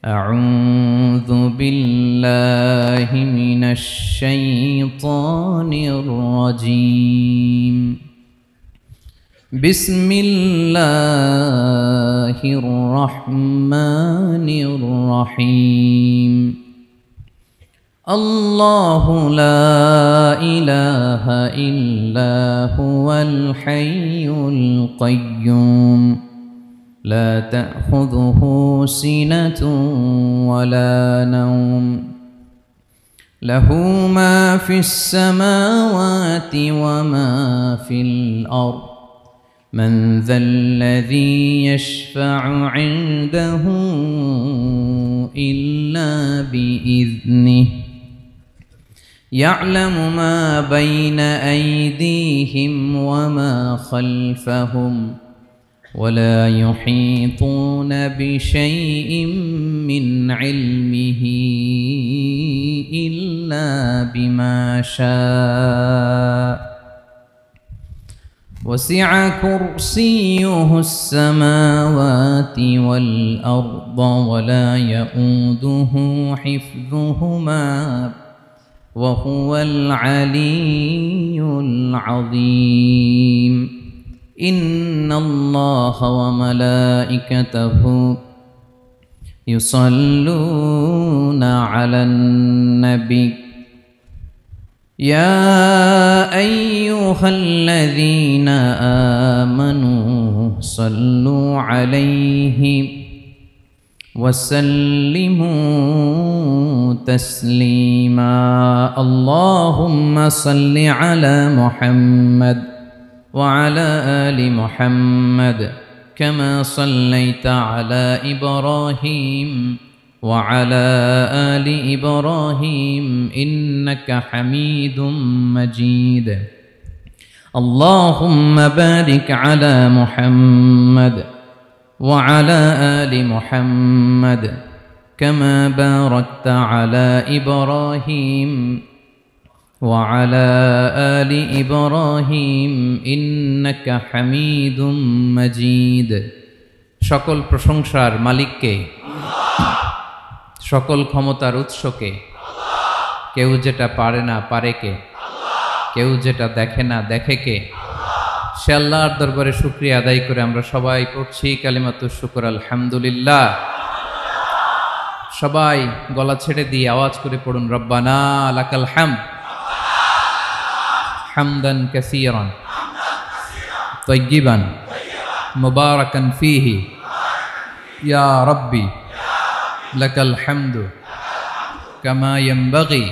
أعوذ بالله من الشيطان الرجيم بسم الله الرحمن الرحيم الله لا إله إلا هو الحي القيوم لا تأخذه سنة ولا نوم له ما في السماوات وما في الأرض من ذا الذي يشفع عنده إلا بإذنه يعلم ما بين أيديهم وما خلفهم ولا يحيطون بشيء من علمه إلا بما شاء وسع كرسيه السماوات والأرض ولا يؤوده حفظهما وهو العلي العظيم إن الله وملائكته يصلون على النبي يا أيها الذين آمنوا صلوا عليه وسلموا تسليما اللهم صل على محمد وعلى آل محمد كما صليت على إبراهيم وعلى آل إبراهيم إنك حميد مجيد اللهم بارك على محمد وعلى آل محمد كما باركت على إبراهيم وعلى آل إبراهيم إنك حميد مجيد সকল প্রশংসার মালিককে সকল ক্ষমতার উৎসকে কেউ যেটা পারে না পারে কে কেউ যেটা দেখে না দেখে কে সে আল্লাহর দরবারে শুকরিয়া আদায় করে আমরা সবাই পড়ছি কালিমাতুশ শুকর আলহামদুলিল্লাহ সবাই গলা ছেড়ে দিয়ে আওয়াজ করে পড়ুন রব্বানা লাকাল হামদ হামদান কাসীরান তাইয়িবান মুবারাকান ফীহি ইয়া রাব্বি লাকাল হামদু কামা ইয়ানবাগি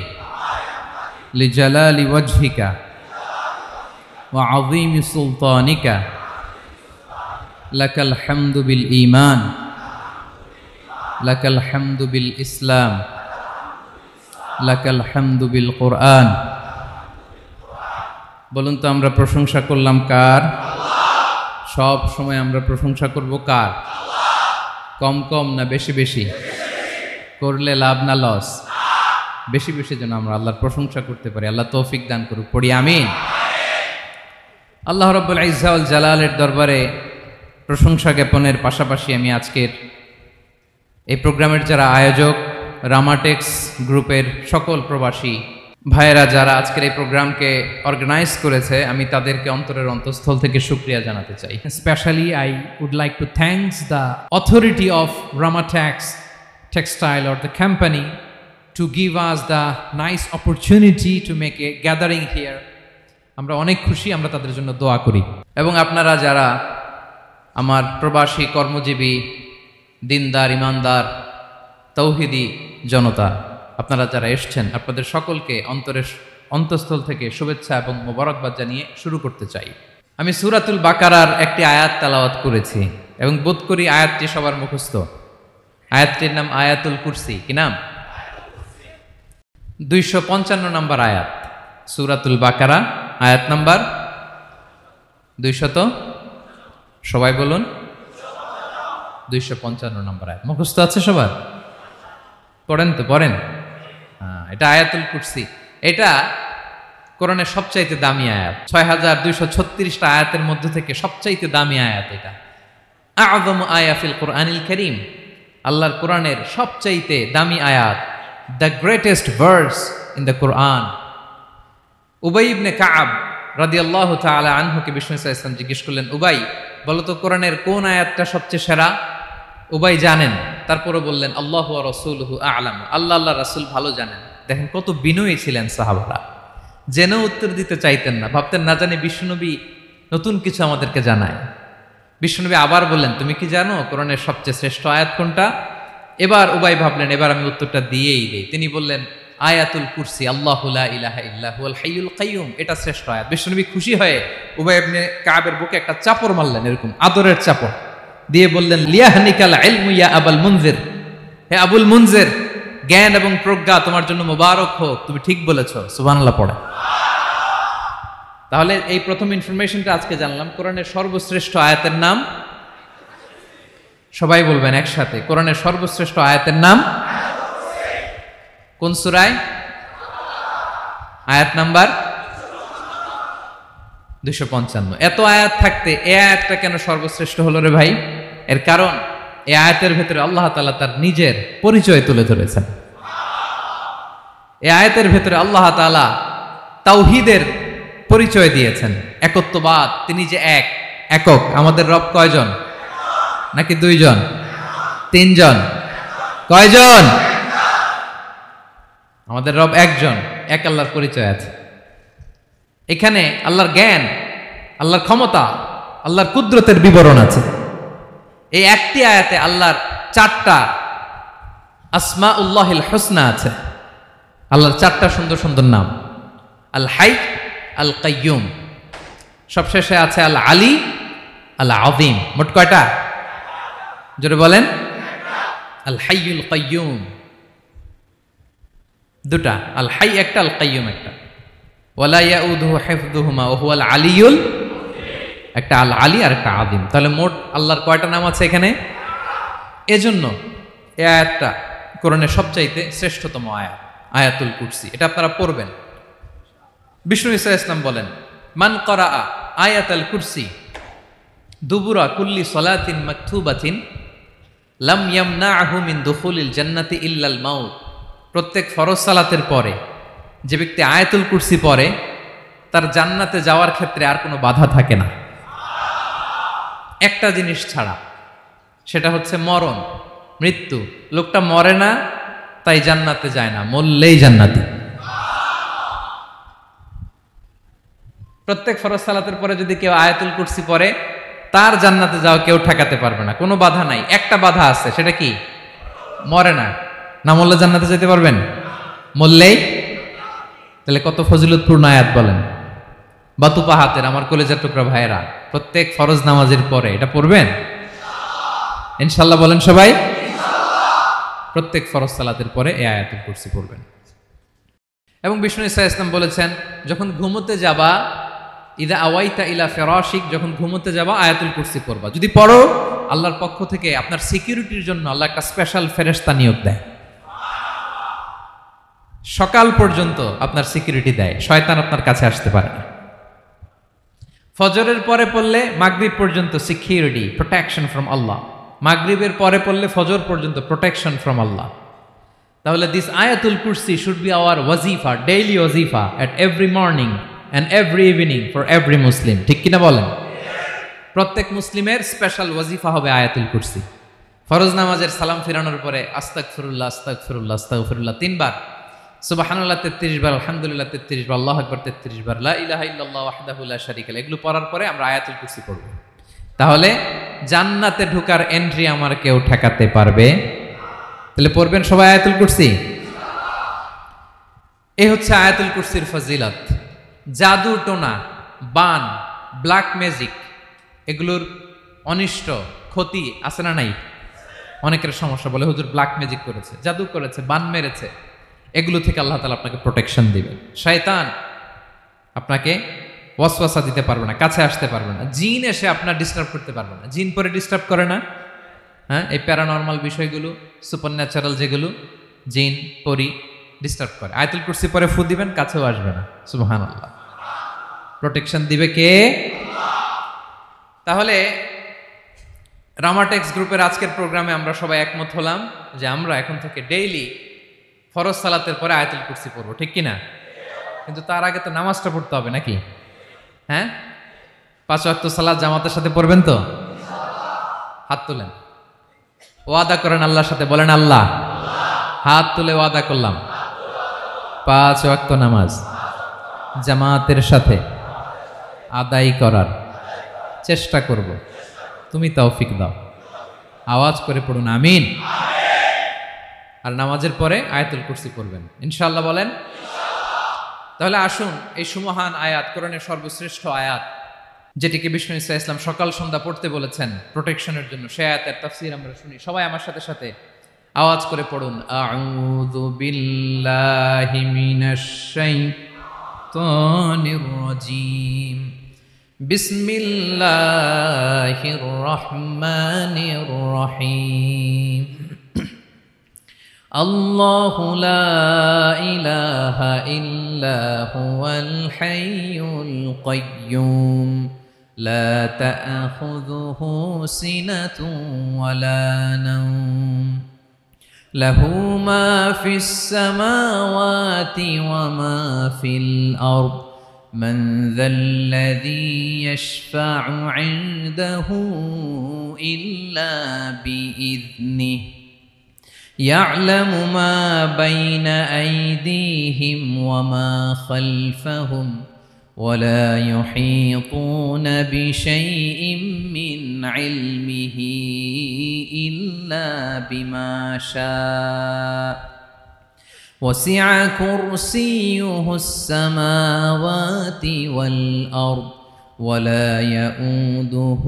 লিজালালি ওয়াজহিকা ওয়া আযীমি সুলতানিকা লাকাল হামদু বিল ঈমান লাকাল হামদু বিল ইসলাম লাকাল হামদু বিল কুরআন বলুন তো আমরা প্রশংসা করলাম কার সব সময় আমরা প্রশংসা করব কার কম কম না বেশি বেশি করলে লাভ না লস বেশি বেশি যেন আমরা আল্লাহর প্রশংসা করতে পারি আল্লাহ তৌফিক দান করুক পড়ি আমিন আল্লাহ রাব্বুল ইজ্জা ওয়াল জালালের দরবারে প্রশংসা জ্ঞাপনের পাশাপাশি আমি আজকের এই প্রোগ্রামের যারা আয়োজক রামাটেক্স গ্রুপের সকল প্রবাসী ভাইয়েরা যারা আজকের এই প্রোগ্রামকে অর্গানাইজ করেছে আমি তাদেরকে অন্তরের অন্তঃস্থল থেকে শুকরিয়া জানাতে চাই Especially, I would like to thank the authority of Ramatex Textile or the company to give us the nice opportunity to make a gathering here. আমরা অনেক খুশি আমরা তাদের জন্য দোয়া করি এবং আপনারা যারা আমার প্রবাসী কর্মজীবী দিনদার ইমানদার তৌহিদি জনতা আপনারা যারা এসেছেন আপনাদের সকলকে অন্তরের অন্তঃস্থল থেকে শুভেচ্ছা এবং মোবারকবাদ জানিয়ে শুরু করতে চাই আমি সূরাতুল বাকারার একটি আয়াত তেলাওয়াত করেছি এবং বোধ করি আয়াতটি সবার মুখস্থ আয়াতটির নাম আয়াতুল কুরসি কি নাম 255 নম্বর আয়াত সূরাতুল বাকারা আয়াত নাম্বার 200 সবাই বলুন 255 নম্বর আয়াত মুখস্থ আছে সবার পড়েন তো পড়েন এটা আয়াতুল কুরসি এটা কোরআনের সবচাইতে দামি আয়াত 6236টা আয়াতের মধ্যে থেকে সবচাইতে দামি আয়াত এটা আযম আয়া ফিল কোরআনিল কারীম আল্লাহর কোরআনের সবচাইতে দামি আয়াত, the greatest verse in the Quran. Ubai ibn Kaab রাদিয়াল্লাহু তাআলা আনহুকে বিষ্ণু সাল্লাল্লাহু আলাইহি ওয়াসাল্লাম জিজ্ঞেস করলেন, উবাই বলো তো কোরআনের কোন আয়াতটা সবচেয়ে সেরা? উবাই জানেন, তারপরে বললেন আল্লাহু ওয়া রাসূলুহু আ'লাম, আল্লাহ রাসূল ভালো জানেন। দেখেন কত বিনয়ী ছিলেন সাহাবারা, জেনেও উত্তর দিতে চাইতেন না, ভাবতেন না জানি বিশ্বনবী নতুন কিছু আমাদেরকে জানায়। বিশ্বনবী আবার বললেন, তুমি কি জানো কোরআনের সবচেয়ে শ্রেষ্ঠ আয়াত কোনটা? এবার উবাই ভাবলেন এবার আমি উত্তরটা দিয়েই দেই। তিনি বললেন আয়াতুল কুরসি, আল্লাহু লা ইলাহা ইল্লা হুয়াল হাইয়ুল কাইয়ুম, এটা শ্রেষ্ঠ আয়াত। বিশ্বনবী খুশি হয়ে উবাই ইবনে কাবের বুকে একটা চাপড় মারলেন, এরকম আদরের চাপড় দিয়ে বললেন লিয়াহনিকাল ইলমু ইয়া আবুল মুনজির, হে আবুল মুনজির, জ্ঞান এবং প্রজ্ঞা তোমার জন্য মোবারক হোক, তুমি ঠিক বলেছো। সুবহানাল্লাহ পড়ে। তাহলে এই প্রথম ইনফরমেশনটা আজকে জানলাম, কোরআনের সর্বশ্রেষ্ঠ আয়াতের নাম, সবাই বলবেন একসাথে, কোরআনের সর্বশ্রেষ্ঠ আয়াতের নাম কোন সূরায়? আয়াত নাম্বার 255। এত আয়াত থাকতে এই আয়াতটা কেন সর্বশ্রেষ্ঠ হলো রে ভাই? এর কারণ এই আয়াতের ভেতরে আল্লাহ তাআলা তার নিজের পরিচয় তুলে ধরেছেন। এই আয়াতের ভেতরে আল্লাহ তাআলা তাওহীদের পরিচয় দিয়েছেন, একত্ববাদ, তিনি যে একক। আমাদের রব কয়জন? নাকি দুইজন, তিনজন, কয়জন? আমাদের রব একজন, এক আল্লাহর পরিচয় আছে। এখানে আল্লাহর জ্ঞান, আল্লাহর ক্ষমতা, আল্লাহর কুদরতের বিবরণ আছে। এই একটি আয়াতে আল্লাহর 4টা আসমাউল্লাহিল হুসনা আছে, আল্লাহর 4টা সুন্দর সুন্দর নাম, আল হাই, আল কাইয়ুম, সবশেষে আছে আল আলী, আল আযীম। মোট কয়টা? জোরে বলেন। আল হাইয়ুল কাইয়ুম দুটা, আল হাই একটা, আল কাইয়ুম একটা। ওয়ালা ইয়াউদুহু হিফযুহুমা ওয়া হুয়াল আলিয়ুল, একটা আল আলী আর একটা আযীম। তাহলে মোট আল্লাহর কয়টা নাম আছে এখানে? এজন্য এই আয়াতটা কোরআনের সবচাইতে শ্রেষ্ঠতম আয়াত, আয়াতুল কুরসি। এটা আপনারা পড়বেন। বিষ্ণু ঈসা ইসলাম বলেন, মান করাআ আয়াতুল কুরসি দুবুরা কুল্লি সলাতিন মাকতুবাতিন লাম ইয়ামনাহু মিন দুখুলিল জান্নাতি ইল্লাল মাউত। প্রত্যেক ফরজ সালাতের পরে যে ব্যক্তি আয়াতুল কুরসি পড়ে তার জান্নাতে যাওয়ার ক্ষেত্রে আর কোনো বাধা থাকে না, একটা জিনিস ছাড়া, সেটা হচ্ছে মরণ, মৃত্যু। লোকটা মরে না তাই জান্নাতে যায় না, মরলেই জান্নাতি। প্রত্যেক ফরজ সালাতের পরে যদি কেউ আয়াতুল কুরসি পড়ে তার জান্নাতে যাওয়া কেউ ঠেকাতে পারবে না, কোনো বাধা নাই। একটা বাধা আছে, সেটা কি? মরে না। না মরলে জান্নাতে যেতে পারবেন? মরলেই। তাহলে কত ফজিলতপূর্ণ আয়াত বলেন। বাতুপা হাতের আমার কলেজের টুকরা ভাইয়েরা, প্রত্যেক ফরজ নামাজের পরে এটা পড়বেন ইনশাল্লাহ। বলেন সবাই, প্রত্যেক ফরজ সালাতের পরে এই আয়াতুল কুরসি পড়বেন। এবং বিষ্ণু ঈসা ইসলাম বলেছেন, যখন ঘুমোতে যাবা, ইদা আওয়াইতা ইলা ফিরাশিক, যখন ঘুমোতে যাবা আয়াতুল কুরসি পড়বা। যদি পড়ো, আল্লাহর পক্ষ থেকে আপনার সিকিউরিটির জন্য আল্লাহ একটা স্পেশাল ফেরেশতা নিয়োগ দেয়, সকাল পর্যন্ত আপনার সিকিউরিটি দেয়, শয়তান আপনার কাছে আসতে পারে না। ফজরের পরে পড়লে মাগরিব পর্যন্ত সিকিউরিটি, প্রোটেকশন ফ্রম আল্লাহ। মাগরিবের পরে পড়লে ফজর পর্যন্ত প্রোটেকশন ফ্রম আল্লাহ। তাহলে this Ayatul Kursi should be our ওয়াজিফা, ডেইলি ওয়াজিফা at every morning and every evening for every Muslim. ঠিক কিনা বলেন? প্রত্যেক মুসলিমের স্পেশাল ওয়াজিফা হবে আয়াতুল কুরসি। ফরজ নামাজের সালাম ফিরানোর পরে আস্তাগফিরুল্লাহ আস্তাগফিরুল্লাহ আস্তাগফিরুল্লাহ 3 বার, সুবহানাল্লাহ 33 বার, আলহামদুলিল্লাহ 33 বার, আল্লাহু আকবার 33 বার, লা ইলাহা ইল্লাল্লাহ ওয়াহদাহু লা শারীকা লাহু, এগুলো পড়ার পরে আমরা আয়াতুল কুরসি পড়ব। তাহলে জান্নাতে ঢোকার এন্ট্রি আমার কেউ ঠেকাতে পারবে? তাহলে পড়বেন সবাই আয়াতুল কুরসি। এই হচ্ছে আয়াতুল কুরসির ফজিলত। জাদু টোনা, বান, ব্ল্যাক ম্যাজিক, এগুলোর অনিষ্ট ক্ষতি আছে না নাই? অনেকের সমস্যা, বলে হুজুর ব্ল্যাক ম্যাজিক করেছে, জাদু করেছে, বান মেরেছে, এগুলো থেকে আল্লাহ তাআলা আপনাকে প্রোটেকশন দিবেন। শয়তান আপনাকে ওয়াসওয়াসা দিতে পারবে না, কাছে আসতে পারবে না। জিন এসে আপনার ডিস্টার্ব করতে পারবে না। জিন পরে ডিস্টার্ব করে না? হ্যাঁ, এই প্যারানর্মাল বিষয়গুলো, সুপারন্যাচারাল যেগুলো, জিন পরি ডিস্টার্ব করে। আয়াতুল কুরসি পরে ফু দিবেন, কাছেও আসবে না। সুবহানাল্লাহ। প্রোটেকশন দিবে কে? তাহলে রামাটেক্স গ্রুপের আজকের প্রোগ্রামে আমরা সবাই একমত হলাম যে আমরা এখন থেকে ডেইলি ফরজ সালাতের পরে আয়াতুল কুরসি পড়বো, ঠিক কিনা? কিন্তু তার আগে তো নামাজটা পড়তে হবে নাকি? হ্যাঁ, 5 ওয়াক্ত সালাত জামাতের সাথে পড়বেন তো? হাত তুলেন, ওয়াদা করেন আল্লাহর সাথে, বলেন আল্লাহ, হাত তুলে ওয়াদা করলাম 5 ওয়াক্ত নামাজ জামাতের সাথে আদায় করার চেষ্টা করব, তুমি তৌফিক দাও। আওয়াজ করে পড়ুন আমিন। আর নামাজের পরে আয়াতুল কুরসি পড়বেন ইনশাআল্লাহ, বলেন। তাহলে আসুন এই সুমহান আয়াত, কোরআনের সর্বশ্রেষ্ঠ আয়াত, যেটিকে বিষ্ণু ঈসা ইসলাম সকাল সন্ধ্যা পড়তে বলেছেন প্রোটেকশনের জন্য, সে আয়াতের তাফসীর আমরা শুনি। সবাই আমার সাথে সাথে আওয়াজ করে পড়ুন, আউযু বিল্লাহি মিনাশ শাইতানির রাজীম, বিসমিল্লাহির রহমানির রহিম। আল্লাহু লা ইলাহা ইল্লা হুয়াল হাইয়ুল কাইয়্যুম, লা তা'খুযুহু সিনাতুন ওয়ালা নাওম, লাহু মা ফিস সামাওয়াতি ওয়া মা ফিল আরদ, মান যাল্লাযী ইয়াশফা'ু 'ইনদাহু ইল্লা বিইذনিহি, يعلم ما بين أيديهم وما خلفهم ولا يحيطون بشيء من علمه إلا بما شاء وسع كرسيه السماوات والأرض ولا يؤوده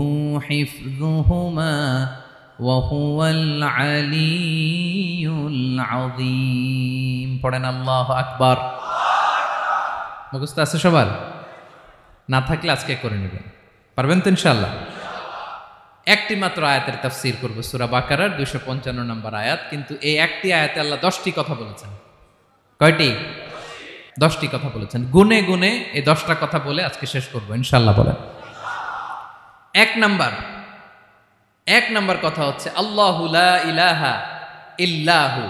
حفظهما وهو العلي العظيم। পড়েন আল্লাহু আকবার। মুখস্থ আছে সবার? না থাকলে আজকে করে নেবেন, পারবেন তো ইনশাআল্লাহ। একটি মাত্র আয়াতের তাফসীর করব, সূরা বাকারার 255 নম্বর আয়াত। কিন্তু এই একটি আয়াতে আল্লাহ 10টি কথা বলেছেন। কয়টি? 10টি কথা বলেছেন। গুনে গুনে এই 10টা কথা বলে আজকে শেষ করব ইনশাআল্লাহ, বলেন। এক নাম্বার কথা হচ্ছে আল্লাহু লা ইলাহা ইল্লাহু।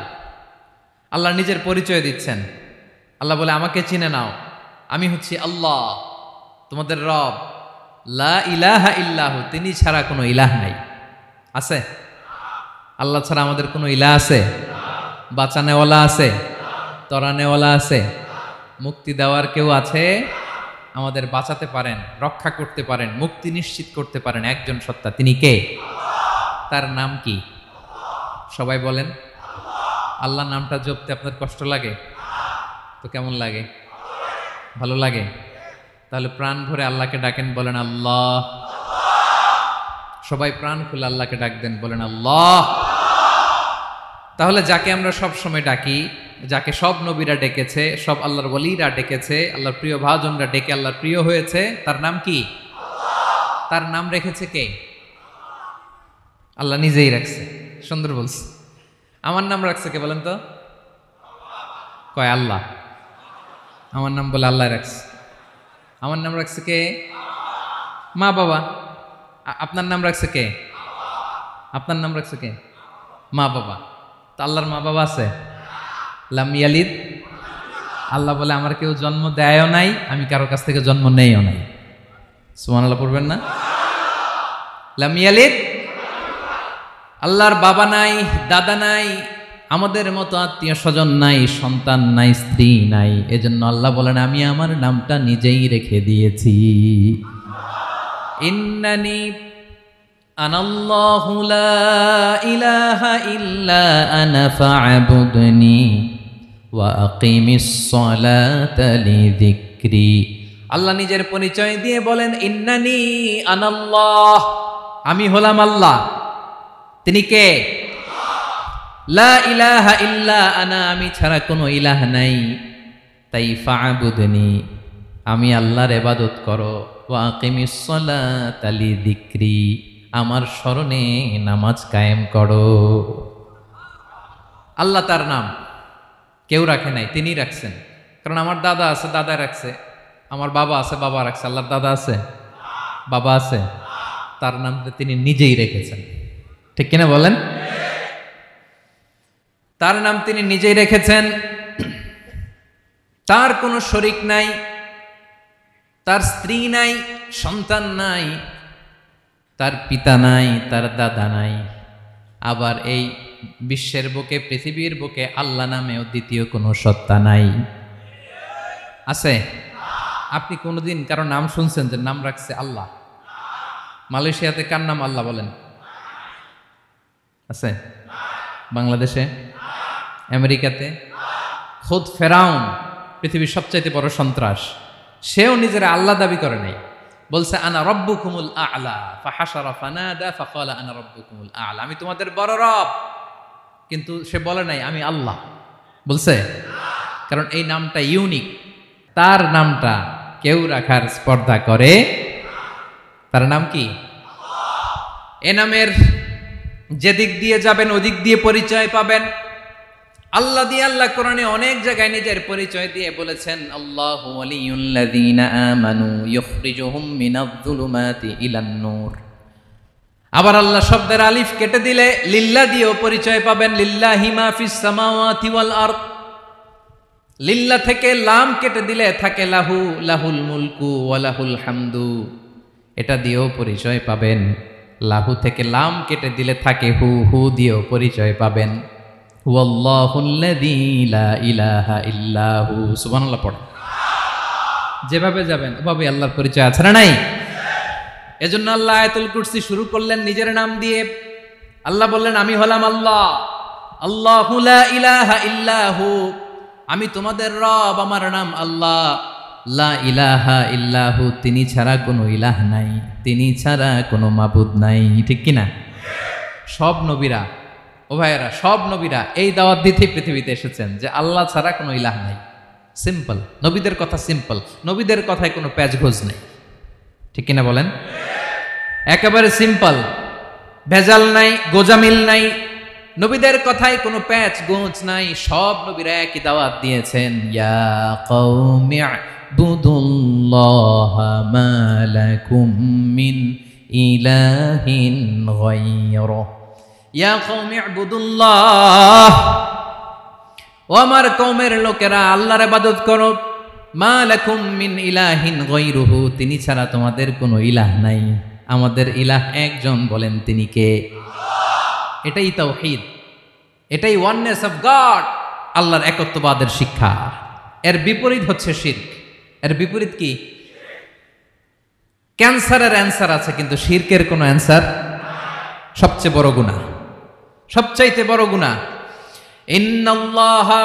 আল্লাহ নিজের পরিচয় দিচ্ছেন। আল্লাহ বলে, আমাকে চিনে নাও, আমি হচ্ছি আল্লাহ তোমাদের রব। লা ইলাহা ইল্লাহু, তিনি ছাড়া কোনো ইলাহ নাই। আছে? আল্লাহ ছাড়া আমাদের কোনো ইলাহ আছে? বাঁচানেওয়ালা আছে? তরানেওয়ালা আছে? মুক্তি দেওয়ার কেউ আছে? আমাদের বাঁচাতে পারেন, রক্ষা করতে পারেন, মুক্তি নিশ্চিত করতে পারেন একজন সত্তা, তিনি কে? তার নাম কি? সবাই বলেন। আল্লাহ নামটা জপতে আপনার কষ্ট লাগে তো কেমন লাগে? ভালো লাগে? তাহলে প্রাণ ভরে আল্লাহকে ডাকেন, বলেন আল্লাহ। সবাই প্রাণ খুলে আল্লাহকে ডাক দেন, বলেন আল্লাহ। তাহলে যাকে আমরা সব সময় ডাকি, যাকে সব নবীরা ডেকেছে, সব আল্লাহর ওলিরা ডেকেছে, আল্লাহর প্রিয় ভাজনরা ডেকে আল্লাহর প্রিয় হয়েছে, তার নাম কি? তার নাম রেখেছে কে? আল্লাহ নিজেই রাখছে। সুন্দর বলছে। আমার নাম রাখছে কে বলেন তো? কয় আল্লাহ। আমার নাম বলে আল্লাহ রাখছে। আমার নাম রাখছে কে? মা বাবা। আপনার নাম রাখছে কে? আপনার নাম রাখছে কে? মা বাবা। তো আল্লাহর মা বাবা আছে? লাম ইয়ালিদ। আল্লাহ বলে, আমার কেউ জন্ম দেয়ও নাই, আমি কারো কাছ থেকে জন্ম নেইও নাই। সুবহানাল্লাহ পড়বেন না? লাম ইয়ালিদ। আল্লাহর বাবা নাই, দাদা নাই, আমাদের মতো আত্মীয় স্বজন নাই, সন্তান নাই, স্ত্রী নাই। এজন্য আল্লাহ বলেন, আমি আমার নামটা নিজেই রেখে দিয়েছি। ইন্নানি আনাল্লাহু লা ইলাহা ইল্লা আনা ফা'বুদনি ওয়া আকিমিস সালাতা লিযিকরি। আল্লাহ নিজের পরিচয় দিয়ে বলেন, ইন্নানি আনাল্লাহ, আমি হলাম আল্লাহ। তিনি কে? লা ইলাহা ইল্লা আনা, আমি ছাড়া কোনো ইলাহ নাই। তাই ফা'বুদনি, আমি আল্লাহর ইবাদত করো। ওয়া আকিমিস সালাতা লিযিকরি, আমার স্মরণে নামাজ কায়েম করো। আল্লাহ তার নাম কেউ রাখে নাই, তিনি রাখছেন। কারণ আমার দাদা আছে, দাদা রাখছে। আমার বাবা আছে, বাবা রাখছে। আল্লাহর দাদা আছে? বাবা আছে? তার নামটা তিনি নিজেই রেখেছেন। ঠিক কিনা বলেন? তার নাম তিনি নিজেই রেখেছেন। তার কোনো শরিক নাই, তার স্ত্রী নাই, সন্তান নাই, তার পিতা নাই, তার দাদা নাই। আবার এই বিশ্বের বুকে, পৃথিবীর বুকে আল্লাহ নামেও দ্বিতীয় কোনো সত্তা নাই। আছে? আপনি কোনোদিন কারো নাম শুনছেন যে নাম রাখছে আল্লাহ? মালয়েশিয়াতে কার নাম আল্লাহ বলেন? আছে? বাংলাদেশে? আমেরিকাতে? খুদ ফেরাউন, পৃথিবীর সবচাইতে বড় সন্ত্রাস, সেও নিজের আল্লাহ দাবি করে নাই। বলছে আনা রব্বুকুমুল আ'লা, ফাহাশারা ফানাদা ফাকালা আনা রব্বুকুমুল আ'লা, আমি তোমাদের বড় রব। কিন্তু সে বলে নাই আমি আল্লাহ। বলছে? কারণ এই নামটা ইউনিক। তার নামটা কেউ রাখার স্পর্ধা করে। তার নাম কি? এ নামের যেদিক দিয়ে যাবেন ওদিক দিয়ে পরিচয় পাবেন। আল্লাহ দিয়ে আল্লাহ কোরআনে অনেক জায়গায় নিজের পরিচয় দিয়ে বলেছেন, আল্লাহু ওয়ালিয়ুল্লাযীনা আমানু ইখরিজুহুম মিনায-যুলুমাতি ইলান-নূর। আবার আল্লাহ শব্দের আলিফ কেটে দিলে লিল্লাহ দিয়েও পরিচয় পাবেন। লিল্লাহি মা ফিস সামাওয়াতি ওয়াল আরদ। লিল্লাহ থেকে লাম কেটে দিলে থাকে লাহু, লাহুল মুলকু ওয়া লাহুল হামদু, এটা দিয়েও পরিচয় পাবেন। লাহু থেকে লাম কেটে দিলে থাকে হু, হু দিয়েও পরিচয় পাবেন। হুয়াল্লাহুল্লাযী লা ইলাহা ইল্লাহু। সুবহানাল্লাহ পড়ে। যেভাবে যাবেন ওভাবে আল্লাহর পরিচয় আছে না নাই? এজন্য আল্লাহ আয়াতুল কুরসি শুরু করলেন নিজের নাম দিয়ে। আল্লাহ বললেন আমি হলাম আল্লাহ, আল্লাহু লা ইলাহা ইল্লাহু, আমি তোমাদের রব, আমার নাম আল্লাহ। লা ইলাহা ইল্লাহু, তিনি ছাড়া কোনো ইলাহ নাই, তিনি ছাড়া কোনো মাবুদ নাই। ঠিক কিনা? সব নবীরা, ও ভাইয়েরা, সব নবীরা এই দাওয়াত দিতে পৃথিবীতে এসেছেন যে আল্লাহ ছাড়া কোনো ইলাহ নাই। সিম্পল, নবীদের কথা সিম্পল, নবীদের কথায় কোনো প্যাচগোজ নেই। ঠিক কিনা বলেন? একেবারে সিম্পল, ভেজাল নাই, গোজামিল নাই, নবীদের কথায় কোনো প্যাচ গোঁজ নাই। সব নবীরা একই দাওয়াত দিয়েছেন, ইয়া কওমি ইবুদুল্লাহা মা লাকুম মিন ইলাহিন গায়রুহু। ইয়া কওমি ইবুদুল্লাহ, ও আমার কওমের লোকেরা আল্লাহর ইবাদত করো। মা লাকুম মিন ইলাহিন গায়রুহু, তিনি ছাড়া তোমাদের কোনো ইলাহ নাই। আমাদের ইলাহ একজন, বলেন তিনি কে? এটাই তাওহীদ, এটাই ওয়াননেস অফ গড, আল্লাহর একত্ববাদের শিক্ষা। এর বিপরীত হচ্ছে শিরক। এর বিপরীত কি? ক্যান্সারের অ্যান্সার আছে কিন্তু শিরকের কোনো অ্যান্সার। সবচেয়ে বড় গুনাহ, সবচাইতে বড় গুনাহ। ইন্নাল্লাহা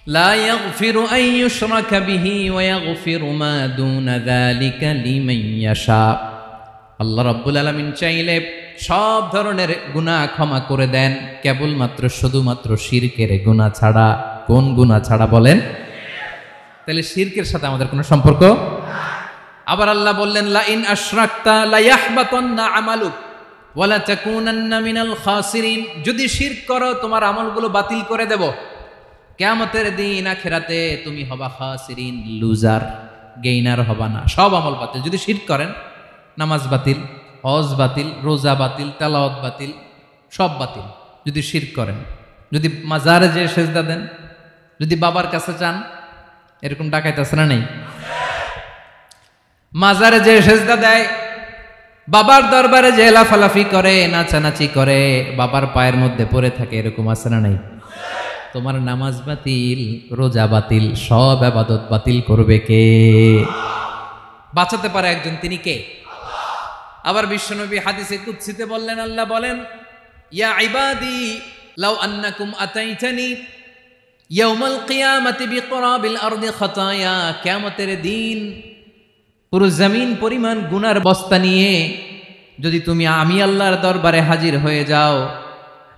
লা ইয়াগফিরু আন ইউশরাকা বিহি ওয়া ইয়াগফিরু মা দুনা যালিকা লিমান ইয়াশা। আল্লাহ রাব্বুল আলামিন চাইলে সব ধরনের গুনাহ ক্ষমা করে দেন, কেবলমাত্র শুধুমাত্র শিরকের গুনাহ ছাড়া। কোন গুনাহ ছাড়া বলেন? তাহলে শিরকের সাথে আমাদের কোনো সম্পর্ক। আবার আল্লাহ বললেন, লা ইন আশরাকতা লা ইয়াহবাতান্না আমালুক ওয়া লা তাকুনান্না মিনাল খাসিরিন। যদি শিরক করো তোমার আমলগুলো বাতিল করে দেব, কিয়ামতের দিন আখিরাতে তুমি হবা খাসিরিন, লুজার, গেইনার হবা না। সব আমল বাতিল যদি শিরক করেন। নামাজ বাতিল, হজ বাতিল, রোজা বাতিল, তেলাওয়াত বাতিল, সব বাতিল যদি শিরক করেন। যদি মাজারে যে সেজদা দেন, যদি বাবার কাছে চান, এরকম ডাকাইত আছে না নেই? মাজারে যে সেজদা দেয়, বাবার দরবারে যে লাফালাফি করে, নাচানাচি করে, বাবার পায়ের মধ্যে পড়ে থাকে, এরকম আছে না নাই? তোমার নামাজ বাতিল, রোজা বাতিল, সব ইবাদত বাতিল করবে কে? বাঁচাতে পারে একজন, তিনি কে? আবার বিশ্বনবী হাদিসে কুদসিতে বললেন, আল্লাহ বলেন, ইয়া ইবাদি লাউ আন্নাকুম আতাইতানি ইয়াউমাল কিয়ামাতি বিকরাবিল আরদি খাতায়া। কিয়ামতের দিন পুরো জমিন পরিমাণ গুনার বস্তা নিয়ে যদি তুমি আমি আল্লাহর দরবারে হাজির হয়ে যাও,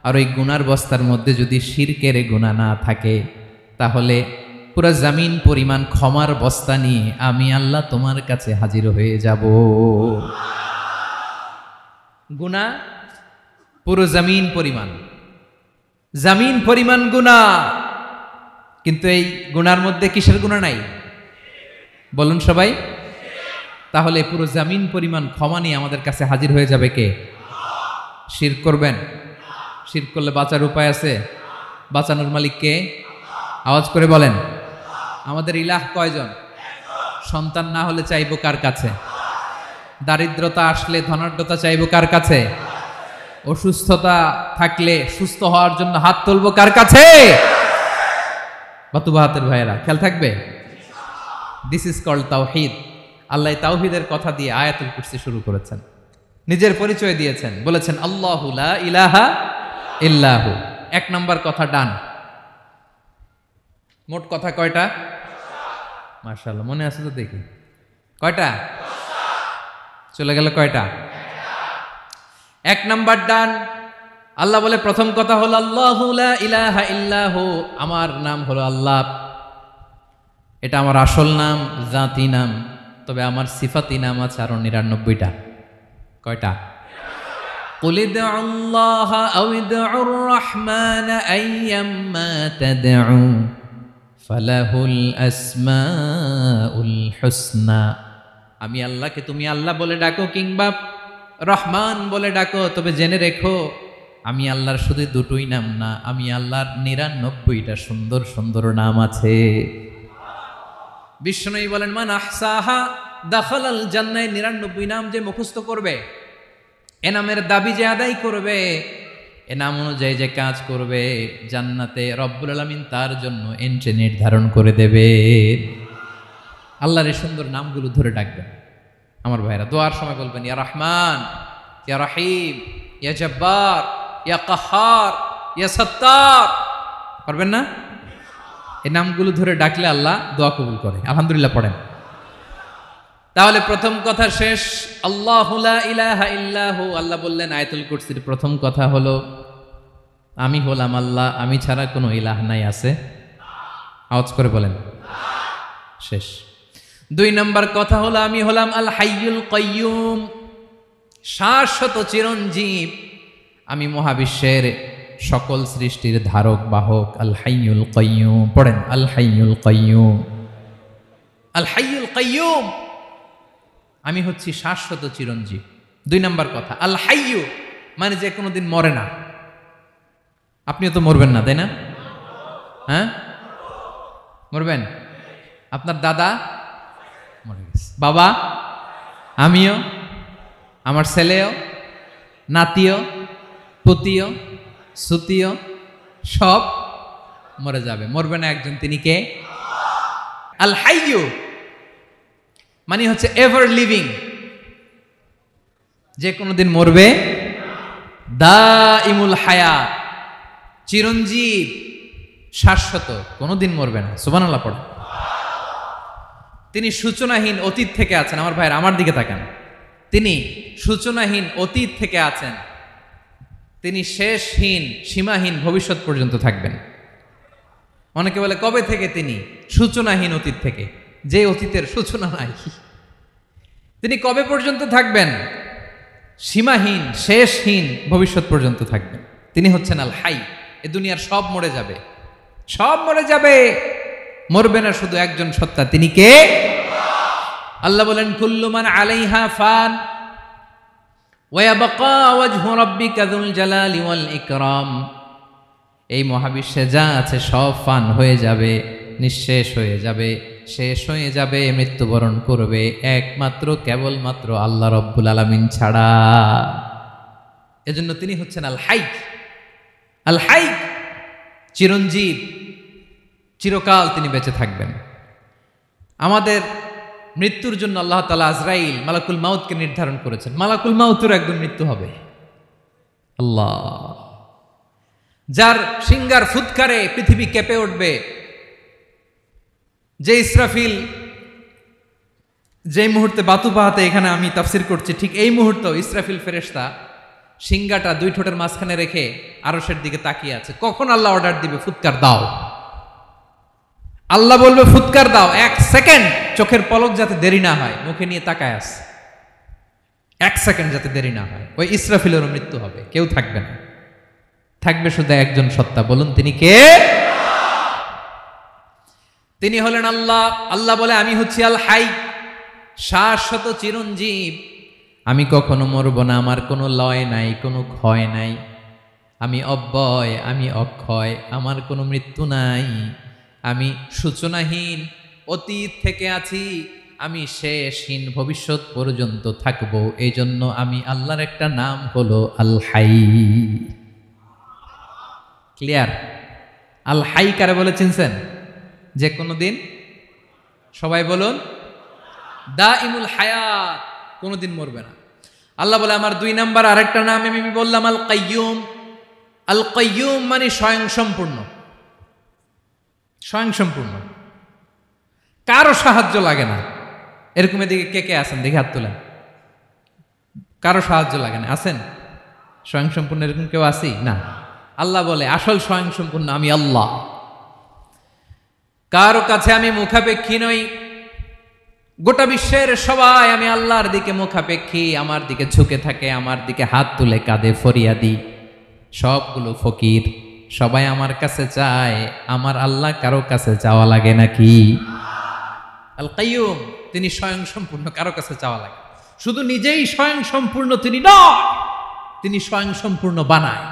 আর ওই গুনার বস্তার মধ্যে যদি শিরকের গুনাহ না থাকে, তাহলে পুরো জমিন পরিমাণ ক্ষমার বস্তা নিয়ে আমি আল্লাহ তোমার কাছে হাজির হয়ে যাব। গুনাহ পুরো জমিন পরিমাণ, জমিন পরিমাণ গুনাহ। কিন্তু এই গুনার মধ্যে কিসের গুনাহ নাই? বলুন সবাই। তাহলে পুরো জমিন পরিমাণ ক্ষমা নিয়ে আমাদের কাছে হাজির হয়ে যাবে কে? শিরক করবেন? শিরক করলে বাঁচার উপায় আছে? বাঁচানোর মালিক কে? আওয়াজ করে বলেন। আমাদের ইলাহ কয়জন? সন্তান না হলে চাইবো কার কাছে? দারিদ্রতা আসলে ধনাঢ্যতা চাইবো কার কাছে? অসুস্থতা থাকলে সুস্থ হওয়ার জন্য হাত তুলবো কার কাছে? বাতুবাহাতের ভাইয়েরা খেয়াল থাকবে। দিস ইজ কল্ড তাওহীদ। আল্লাহ তাওহীদের কথা দিয়ে আয়াতুল কুরসি শুরু করেছেন, নিজের পরিচয় দিয়েছেন, বলেছেন আল্লাহু লা ইলাহা ইল্লাহু। এক নাম্বার কথা ডান। মোট কথা কয়টা? মাশাআল্লাহ, মনে আছে তো দেখি। কয়টা? চলে গেল কয়টা? এক নাম্বার ডান। আল্লাহ বলে প্রথম কথা হলো আল্লাহু লা ইলাহা ইল্লাহু, আমার নাম হলো আল্লাহ। এটা আমার আসল নাম, জাতি নাম। তবে আমার সিফাতি নাম আছে আরো 99টা। কয়টা? কুল ইদউল্লাহা আও ইদউর রাহমান আইয়াম্মা তাদউ ফালাহুল আসমাউল হুসনা। আমি আল্লাহকে তুমি আল্লাহ বলে ডাকো কিংবা রহমান বলে ডাকো, তবে জেনে রেখো আমি আল্লাহর শুধু দুটোই নাম না, আমি আল্লাহর 99টা সুন্দর সুন্দর নাম আছে। বিষ্ণুই বলেন মান আহসাহা দাখালাল জান্নাহ। 99 নাম যে মুখস্থ করবে, এ নামের দাবি যে আদায় করবে, এ নাম অনুযায়ী যে কাজ করবে, জান্নাতে রব্বুল আলামিন তার জন্য এন্ট্রি নির্ধারণ করে দেবে। আল্লাহর এই সুন্দর নামগুলো ধরে ডাকবেন। আমার ভাইরা দোয়ার সময় বলবেন ইয়া রহমান, ইয়া রহিম, ইয়া জব্বার, ইয়া কাহার, ইয়া সত্তার। পারবেন না? এই নামগুলো ধরে ডাকলে আল্লাহ দোয়া কবুল করে। আলহামদুলিল্লাহ পড়েন। তাহলে প্রথম কথা শেষ। আল্লাহু লা ইলাহা ইল্লাহু। আল্লাহ বললেন আয়াতুল কুরসির প্রথম কথা হলো আমি হলাম আল্লাহ, আমি ছাড়া কোনো ইলাহ নাই। আছে? আওয়াজ করে বলেন। শেষ। 2 নম্বর কথা হলো আমি হলাম আল হাইয়ুল কাইয়ুম, শাশ্বত চিরঞ্জীব। আমি মহাবিশ্বের সকল সৃষ্টির ধারক বাহক। আল হাইয়ুল কাইয়ুম পড়েন। আল হাইয়ুল কাইয়ুম, আল হাইয়ুল কাইয়ুম। আমি হচ্ছি শাশ্বত চিরঞ্জীব। 2 নম্বর কথা আল হাইয়ু মানে যে কোনোদিন মরে না। আপনিও তো মরবেন না, তাই না? হ্যাঁ, মরবেন। আপনার দাদা মরে গেছে, বাবা, আমিও, আমার ছেলেও, নাতিও, পুতিও, সুতিও সব মরে যাবে। মরবে না একজন, তিনি কে? আল হাইয়ু মানে হচ্ছে এভার লিভিং, যে কোনোদিন মরবে। দাইমুল হায়াত, চিরঞ্জীব, শাশ্বত, কোনোদিন মরবে না। সুবহানাল্লাহ পড়ে। তিনি সূচনাহীন অতীত থেকে আছেন। আমার ভাইয়ের আমার দিকে তাকান। তিনি সূচনাহীন অতীত থেকে আছেন। তিনি শেষহীন সীমাহীন ভবিষ্যৎ পর্যন্ত থাকবেন। অনেকে বলে কবে থেকে? তিনি সূচনাহীন অতীত থেকে, যে অতীতের সূচনা নাই। তিনি কবে পর্যন্ত থাকবেন? সীমাহীন শেষহীন ভবিষ্যৎ পর্যন্ত থাকবেন। তিনি হচ্ছেন আল হাই। এ দুনিয়ার সব মরে যাবে, সব মরে যাবে, মরবে না শুধু একজন সত্তা। তিনি কে? আল্লাহ বলেন কুল্লু মান আলাইহা ফান ওয়া ইয়াবকা ওয়াজহু রাব্বিকা যুল জালালি ওয়াল ইকরাম। এই মহাবিশ্বে যা আছে সব ফান হয়ে যাবে, নিঃশেষ হয়ে যাবে, শেষ হয়ে যাবে, মৃত্যুবরণ করবে, একমাত্র কেবলমাত্র আল্লাহ রব্বুল আলামিন ছাড়া। এজন্য তিনি হচ্ছেন আল হাই। আল হাই চিরঞ্জীব, চিরকাল তিনি বেঁচে থাকবেন। আমাদের মৃত্যুর জন্য আল্লাহ তাআলা আজরাইল মালাকুল মাউতকে নির্ধারণ করেছেন। মালাকুল মাউতের একদম মৃত্যু হবে। আল্লাহ, যার সিংগার ফুৎকারে পৃথিবী কেঁপে উঠবে, যে ইসরাফিল যে মুহূর্তে বাতুবাহাতে এখানে আমি তাফসির করছি, ঠিক এই মুহূর্তে ইসরাফিল ফেরেশতা সিংগাটা 2 ঠোঁটের মাঝখানে রেখে আরশের দিকে তাকিয়ে আছে। কখন আল্লাহ অর্ডার দিবে ফুৎকার দাও, আল্লাহ বলবে ফুৎকার দাও, 1 সেকেন্ড চোখের পলক যাতে দেরি না হয়, মুখে নিয়ে তাকায় আছে, 1 সেকেন্ড যাতে দেরি না হয়, ওই ইসরাফিলেরও মৃত্যু হবে, কেউ থাকবে না, থাকবে শুধু একজন সত্তা। বলুন তিনি কে? তিনি হলেন আল্লাহ। আল্লাহ বলে আমি হচ্ছি আল হাই, শাশ্বত চিরঞ্জীব। আমি কখনো মরব না, আমার কোনো লয় নাই, কোনো ক্ষয় নাই, আমি অব্যয়, আমি অক্ষয়, আমার কোনো মৃত্যু নাই, আমি সূচনাহীন, অতীত থেকে আছি, আমি শেষহীন, ভবিষ্যৎ পর্যন্ত থাকবো। এই জন্য আমি আল্লাহর একটা নাম হলো আল হাই। ক্লিয়ার? আল হাই কারে বলে চিনছেন? যে কোনো দিন, সবাই বলুন, দাইমুল হায়াত, কোনোদিন মরবে না। আল্লাহ বলে আমার 2 নাম্বার আরেকটা নাম আমি বললাম আল কাইয়ুম। আল কাইয়ুম মানে স্বয়ংসম্পূর্ণ। স্বয়ংসম্পূর্ণ, কারো সাহায্য লাগে না। এরকম এদিকে কে কে আছেন দেখে হাত তোলেন। কারো সাহায্য লাগে না, আছেন? স্বয়ংসম্পূর্ণ এরকম কেউ আছি না? আল্লাহ বলে আসল স্বয়ংসম্পূর্ণ আমি আল্লাহ। কারো কাছে আমি মুখাপেক্ষী নই। গোটা বিশ্বের সবাই আমি আল্লাহর দিকে মুখাপেক্ষী, আমার দিকে ঝুঁকে থাকে, আমার দিকে হাত তুলে কাঁধে ফরিয়াদি। সবগুলো ফকির, সবাই আমার কাছে চায়। আমার আল্লাহ কারো কাছে চাওয়া লাগে নাকি? আল কাইয়ুম, তিনি স্বয়ংসম্পূর্ণ, কারো কাছে চাওয়া লাগে। শুধু নিজেই স্বয়ংসম্পূর্ণ তিনি নয়, তিনি স্বয়ংসম্পূর্ণ বানায়।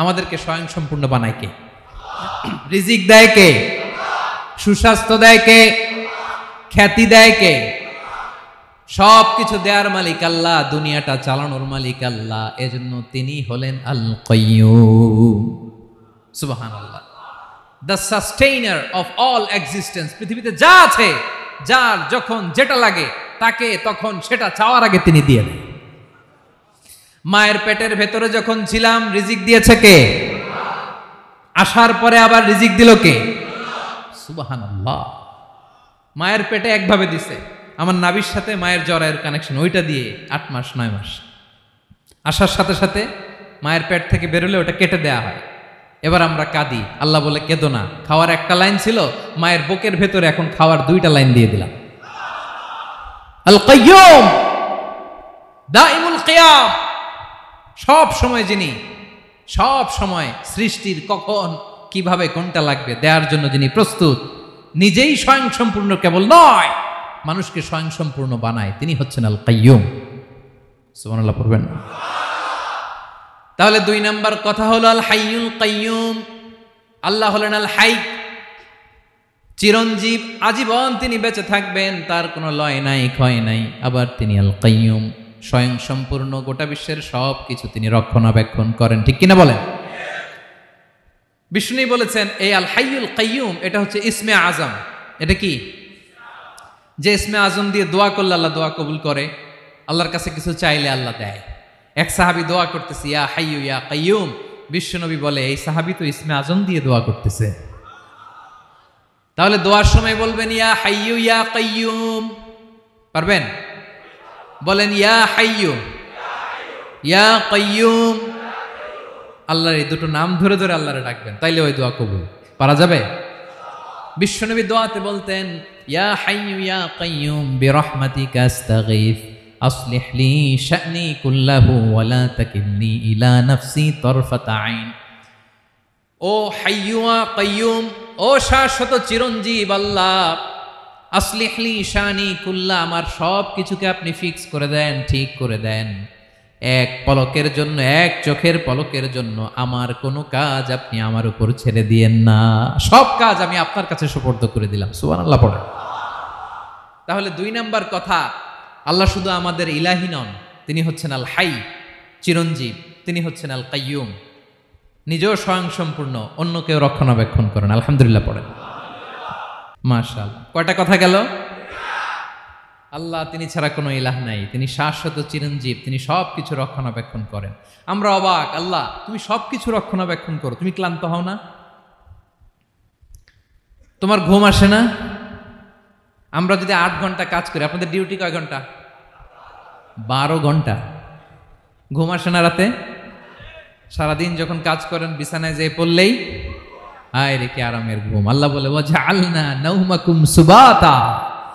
আমাদেরকে স্বয়ংসম্পূর্ণ বানায় কে? রিজিক দেয় কে? সুস্বাস্থ্য দেয় কে? খ্যাতি দেয় কে? সব কিছু দেয়ার মালিক আল্লাহ, দুনিয়াটা চালানোর মালিক আল্লাহ। এজন্য তিনি হলেন আল কাইয়ুম। সুবহানাল্লাহ। The sustainer of all existence. পৃথিবীতে যা আছে, যার যখন যেটা লাগে তাকে তখন সেটা চাওয়ার আগে তিনি দিয়ে দেন। মায়ের পেটের ভেতরে যখন ছিলাম রিজিক দিয়েছে কে? আসার পরে আবার রিজিক দিল কে? সুবহানাল্লাহ। মায়ের পেটে একভাবে দিছে, আমার নাভির সাথে মায়ের জরায়ের কানেকশন, ওইটা দিয়ে 8 মাস 9 মাস। আসার সাথে সাথে মায়ের পেট থেকে বেরোলে ওটা কেটে দেয়া হয়। এবার আমরা কাঁদি, আল্লাহ বলে কেঁদো না, খাওয়ার একটা লাইন ছিল, মায়ের বুকের ভেতরে এখন খাওয়ার 2টা লাইন দিয়ে দিলাম। আল কাইয়ুম, দাইমুল কিয়াম, সব সময় যিনি, সব সময় সৃষ্টির কখন কিভাবে কোনটা লাগবে দেওয়ার জন্য যিনি প্রস্তুত, নিজেই স্বয়ংসম্পূর্ণ কেবল নয়, মানুষকে স্বয়ংসম্পূর্ণ বানায়, তিনি হচ্ছেন আল কাইয়ুম। সুবহানাল্লাহ পড়বেন না? তাহলে 2 নাম্বার কথা হলো আল হাইয়ুল কাইয়ুম। আল্লাহ হলেন আল হাই, চিরঞ্জীব, আজীবন তিনি বেঁচে থাকবেন, তার কোনো লয় নাই, ক্ষয় নাই। আবার তিনি আল কাইয়ুম, স্বয়ংসম্পূর্ণ, গোটা বিশ্বের সব কিছু তিনি রক্ষণাবেক্ষণ করেন। ঠিক কিনা বলেন? বিষ্ণু বলেছেন এই আল হাইয়ুল কাইয়ুম এটা হচ্ছে ইসমে আজম। এটা কি? যে ইসমে আজম দিয়ে দোয়া করলে আল্লাহ দোয়া কবুল করে, আল্লাহর কাছে কিছু চাইলে আল্লাহ দেয়। এক সাহাবী দোয়া করতেছে ইয়া হাইয়ু ইয়া কাইয়ুম, বিশ্বনবী বলে এই সাহাবী তো ইসমে আজম দিয়ে দোয়া করতেছে। তাহলে দোয়ার সময় বলবেন ইয়া হাইয়ু ইয়া কাইয়ুম, পারবেন? বলেন ইয়া হাইয়ু ইয়া কাইয়ুম। আল্লাহর এই দুটো নাম ধরে ধরে আল্লাহরে ডাকবেন, তাইলে ওই দোয়া কবুল। পারা যাবে? বিশ্বনবী দোয়াতে বলতেন ইয়া হাইয়ু ইয়া কাইয়ুম বিরহমাতিকা আস্তাগীথ আসলিহ লি শা'নি কুল্লাহু ওয়া লা তাকিলনি ইলা নাফসি তারফাতা আইন। ও হাইয়ু ওয়া কাইয়ুম, ও শাশ্বত চিরঞ্জীব আল্লাহ, আসলিহ লি শা'নি কুল্লা, আমার সব কিছুকে আপনি ফিক্স করে দেন, ঠিক করে দেন। এক পলকের জন্য, এক চোখের পলকের জন্য আমার কোনো কাজ আপনি আমার উপর ছেড়ে দিয়েন না, সব কাজ আমি আপনার কাছে সুপর্দ করে দিলাম। সুবহানাল্লাহ পড়ে। তাহলে 2 নাম্বার কথা, আল্লাহ শুধু আমাদের ইলাহি নন, তিনি হচ্ছেন আল হাই, চিরঞ্জীব, তিনি হচ্ছেন আল কাইয়ুম, নিজেও স্বয়ংসম্পূর্ণ, অন্যকেও রক্ষণাবেক্ষণ করেন। আলহামদুলিল্লাহ পড়েন। মাশাআল্লাহ। কয়টা কথা গেল? আল্লাহ তিনি ছাড়া কোনো ইলাহ নাই, তিনি শাশ্বত চিরঞ্জীব, তিনি সব কিছু রক্ষণাবেক্ষণ করেন। আমরা অবাক, আল্লাহ তুমি সব কিছু রক্ষণাবেক্ষণ করো, তুমি ক্লান্ত হও না? তোমার ঘুম আসে না? আমরা যদি 8 ঘন্টা কাজ করি, আপনাদের ডিউটি কয় ঘন্টা? 12 ঘন্টা। ঘুম আসে না রাতে? সারাদিন যখন কাজ করেন বিছানায় যেয়ে পড়লেই হায় রে কি আরামের ঘুম। আল্লাহ বলে ওয়াজআলনা নাওমাকুম সুবাতা,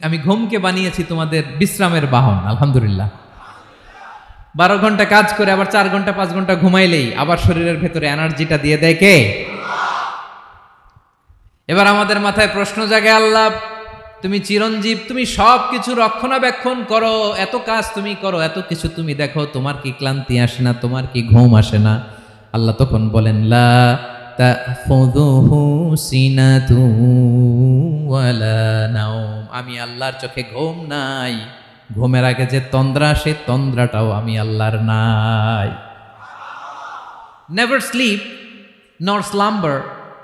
আমি ঘুমকে বানিয়েছি তোমাদের বিশ্রামের বাহন। আলহামদুলিল্লাহ। 12 ঘন্টা কাজ করে আবার 4 ঘন্টা 5 ঘন্টা ঘুমাইলেই আবার শরীরের ভেতরে এনার্জিটা দিয়ে দেয় কে? এবার আমাদের মাথায় প্রশ্ন জাগে, আল্লাহ তুমি চিরঞ্জীব, তুমি সব কিছু রক্ষণাবেক্ষণ করো, এত কাজ তুমি করো, এত কিছু তুমি দেখো, তোমার কি ক্লান্তি আসে না, তোমার কি ঘুম আসে না? আল্লাহ তখন বলেন লা তাখুযুহু সিনাতু ওয়ালা নাওম, আমি আল্লাহর চোখে ঘুম নাই, ঘুমের আগে যে তন্দ্রা, সে তন্দ্রাটাও আমি আল্লাহর নাই। নেভার স্লিপ নর স্লাম্বার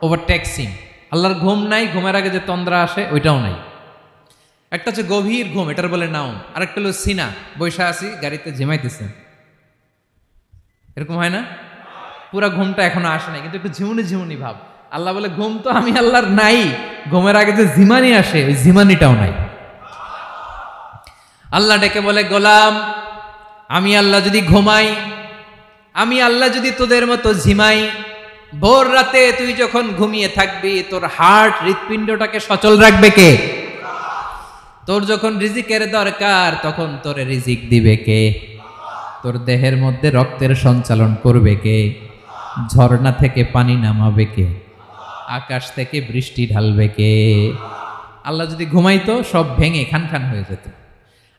ওভারটেকস হিম, আল্লাহর ঘুম নাই, ঘুমের আগে যে তন্দ্রা আসে ওইটাও নাই। একটা হচ্ছে গভীর ঘুম, এটার বলে নাওম, আর একটা হলো সিনা, বৈশা আছি গাড়িতে ঝিমাইতেছেন, এরকম হয় না? পুরা ঘুমটা এখনো আসে নাই, কিন্তু একটু ঝিমুনি ঝিমুনি ভাব। আল্লাহ বলে ঘুম তো আমি আল্লাহর নাই, ঘুমের আগে যে ঝিমানি আসে ওই ঝিমানিটাও নাই। আল্লাহ ডেকে বলে গোলাম, আমি আল্লাহ যদি ঘুমাই, আমি আল্লাহ যদি তোদের মতো ঝিমাই, ভোর রাতে তুই যখন ঘুমিয়ে থাকবি, তোর হার্ট হৃৎপিণ্ডটাকে সচল রাখবে কে? তোর যখন রিজিকের দরকার তখন তোরে রিজিক দিবে কে? তোর দেহের মধ্যে রক্তের সঞ্চালন করবে কে? ঝর্ণা থেকে পানি নামাবে কে? আকাশ থেকে বৃষ্টি ঢালবে কে? আল্লাহ যদি ঘুমাইতো সব ভেঙে খান খান হয়ে যেত।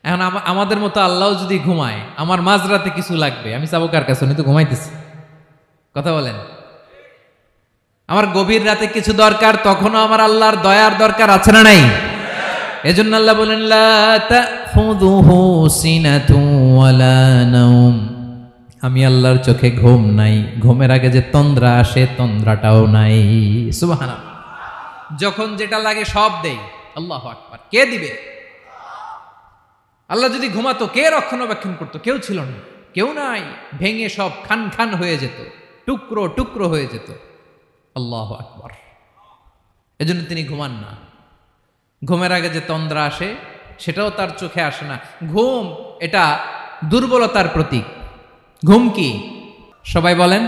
এখন আমাদের মতো আল্লাহও যদি ঘুমায়, আমার মাঝরাতে কিছু লাগবে, আমি যাবো কার কাছে? উনি তো ঘুমাইতেছি। কথা বলেন। আমার গভীর রাতে কিছু দরকার, তখনও আমার আল্লাহর দয়ার দরকার আছে না নাই? এজন্য আল্লাহ বলেন লা তাখুযুহু সিনাতুন ওয়ালা নাওম, আমি আল্লাহর চোখে ঘুম নাই, ঘুমের আগে যে তন্দ্রা আসে তন্দ্রাটাও নাই। সুবহানাল্লাহ। যখন যেটা লাগে সব দেই। আল্লাহু আকবার। কে দিবে? আল্লাহ যদি ঘুমাতো, কে রক্ষণাবেক্ষণ করতো? কেউ ছিল না, কেউ নাই, ভেঙে সব খান খান হয়ে যেত, টুকরো টুকরো হয়ে যেত। আল্লাহু আকবার। এজন্য তিনি ঘুমান না। ঘুমের আগে যে তন্দ্রা আসে সেটাও তার চোখে আসে না। ঘুম এটা দুর্বলতার প্রতীক। ঘুম কি? সবাই বলেন,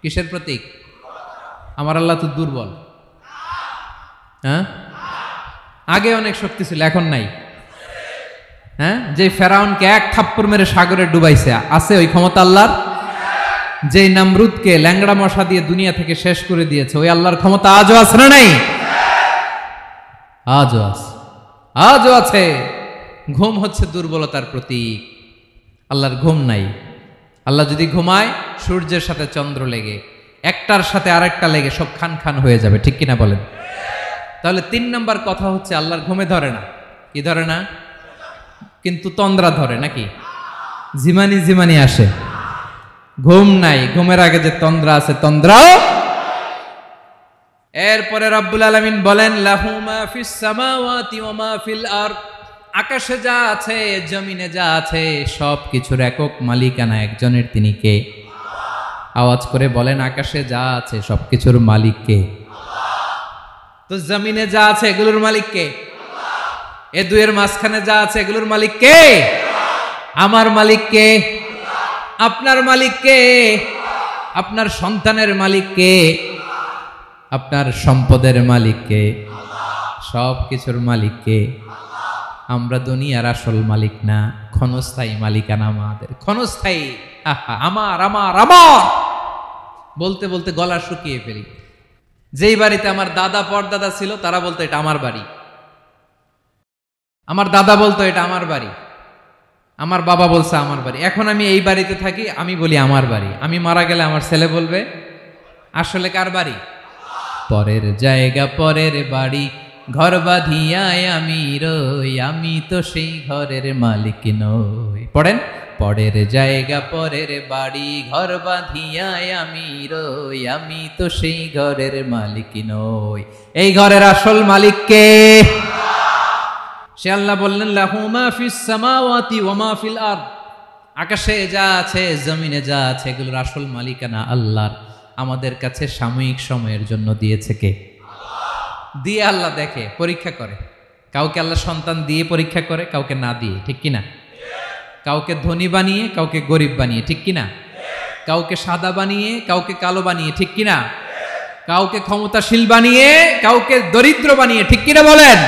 কিসের প্রতীক? আমার আল্লাহ তো দুর্বল। হ্যাঁ, আগে অনেক শক্তি ছিল, এখন নাই। হ্যাঁ, যে ফেরাউনকে এক থাপ্পড় মেরে সাগরে ডুবাইছে, আছে ওই ক্ষমতা আল্লাহর? যে নামরুদকে ল্যাংড়া মশা দিয়ে দুনিয়া থেকে শেষ করে দিয়েছে, ওই আল্লাহর ক্ষমতা আজও আছে না নাই? আজও আছে, আজও আছে। ঘুম হচ্ছে দুর্বলতার প্রতীক। আল্লাহর ঘুম নাই। আল্লাহ যদি ঘুমায়, সূর্যের সাথে চন্দ্র লেগে, একটার সাথে আরেকটা লেগে সব খান খান হয়ে যাবে, ঠিক কিনা বলেন? তাহলে 3 নাম্বার কথা হচ্ছে আল্লাহর ঘুমে ধরে না। কি ধরে না? কিন্তু তন্দ্রা ধরে নাকি? জিমানি জিমানি আসে। ঘুম নাই, ঘুমের আগে যে তন্দ্রা আছে তন্দ্রাও। এরপরে রব্বুল আলামিন বলেন লাহু মা ফিস সামাওয়াতি ওয়া মা ফিল আরদ, আকাশে যা আছে জমিনে যা আছে সব কিছুর একক মালিকানা একজনের, তিনি কে? আওয়াজ করে বলেন, আকাশে যা আছে সব কিছুর মালিক কে? তো জমিনে যা আছে এগুলোর মালিক কে? এ দুয়ের মাঝখানে যা আছে এগুলোর মালিক কে? আমার মালিক কে? আপনার মালিক কে? আপনার সন্তানের মালিক কে? আপনার সম্পদের মালিক কে? সব কিছুর মালিক কে? আমরা দুনিয়ার আসল মালিক না, ক্ষণস্থায়ী মালিকানা আমাদের। ক্ষণস্থায়ী। আমার আমার আমার বলতে বলতে গলা শুকিয়ে ফেলি। যেই বাড়িতে আমার দাদা পরদাদা ছিল তারা বলতো এটা আমার বাড়ি, আমার দাদা বলতো এটা আমার বাড়ি, আমার বাবা বলছে আমার বাড়ি। এখন আমি এই বাড়িতে থাকি, আমি বলি আমার বাড়ি। আমি মারা গেলে আমার ছেলে বলবে আসলে কার বাড়ি? পরের জায়গা পরের বাড়ি, ঘর বাঁধিয়ায় আমি রই, আমি তো সেই ঘরের মালিক নই। পড়েন, পরের জায়গা পরের বাড়ি, ঘর বাঁধিয়ায় আমি রই, আমি তো সেই ঘরের মালিক নই। এই ঘরের আসল মালিক কে? সে আল্লাহ বললেন লাহু মা ফিস সামাওয়াতি ওয়া মা ফিল আরদ, আকাশে যা আছে জমিনে যা আছে এগুলোর আসল মালিকানা আল্লাহর। আমাদের কাছে সাময়িক সময়ের জন্য দিয়েছে কে? দিয়ে আল্লাহ দেখে, পরীক্ষা করে। কাউকে আল্লাহ সন্তান দিয়ে পরীক্ষা করে, কাউকে না দিয়ে, ঠিক কিনা? কাউকে ধনী বানিয়ে, কাউকে গরিব বানিয়ে, ঠিক কিনা? কাউকে সাদা বানিয়ে, কাউকে কালো বানিয়ে, ঠিক কিনা? কাউকে ক্ষমতাশীল বানিয়ে, কাউকে দরিদ্র বানিয়ে, ঠিক কিনা বলেন?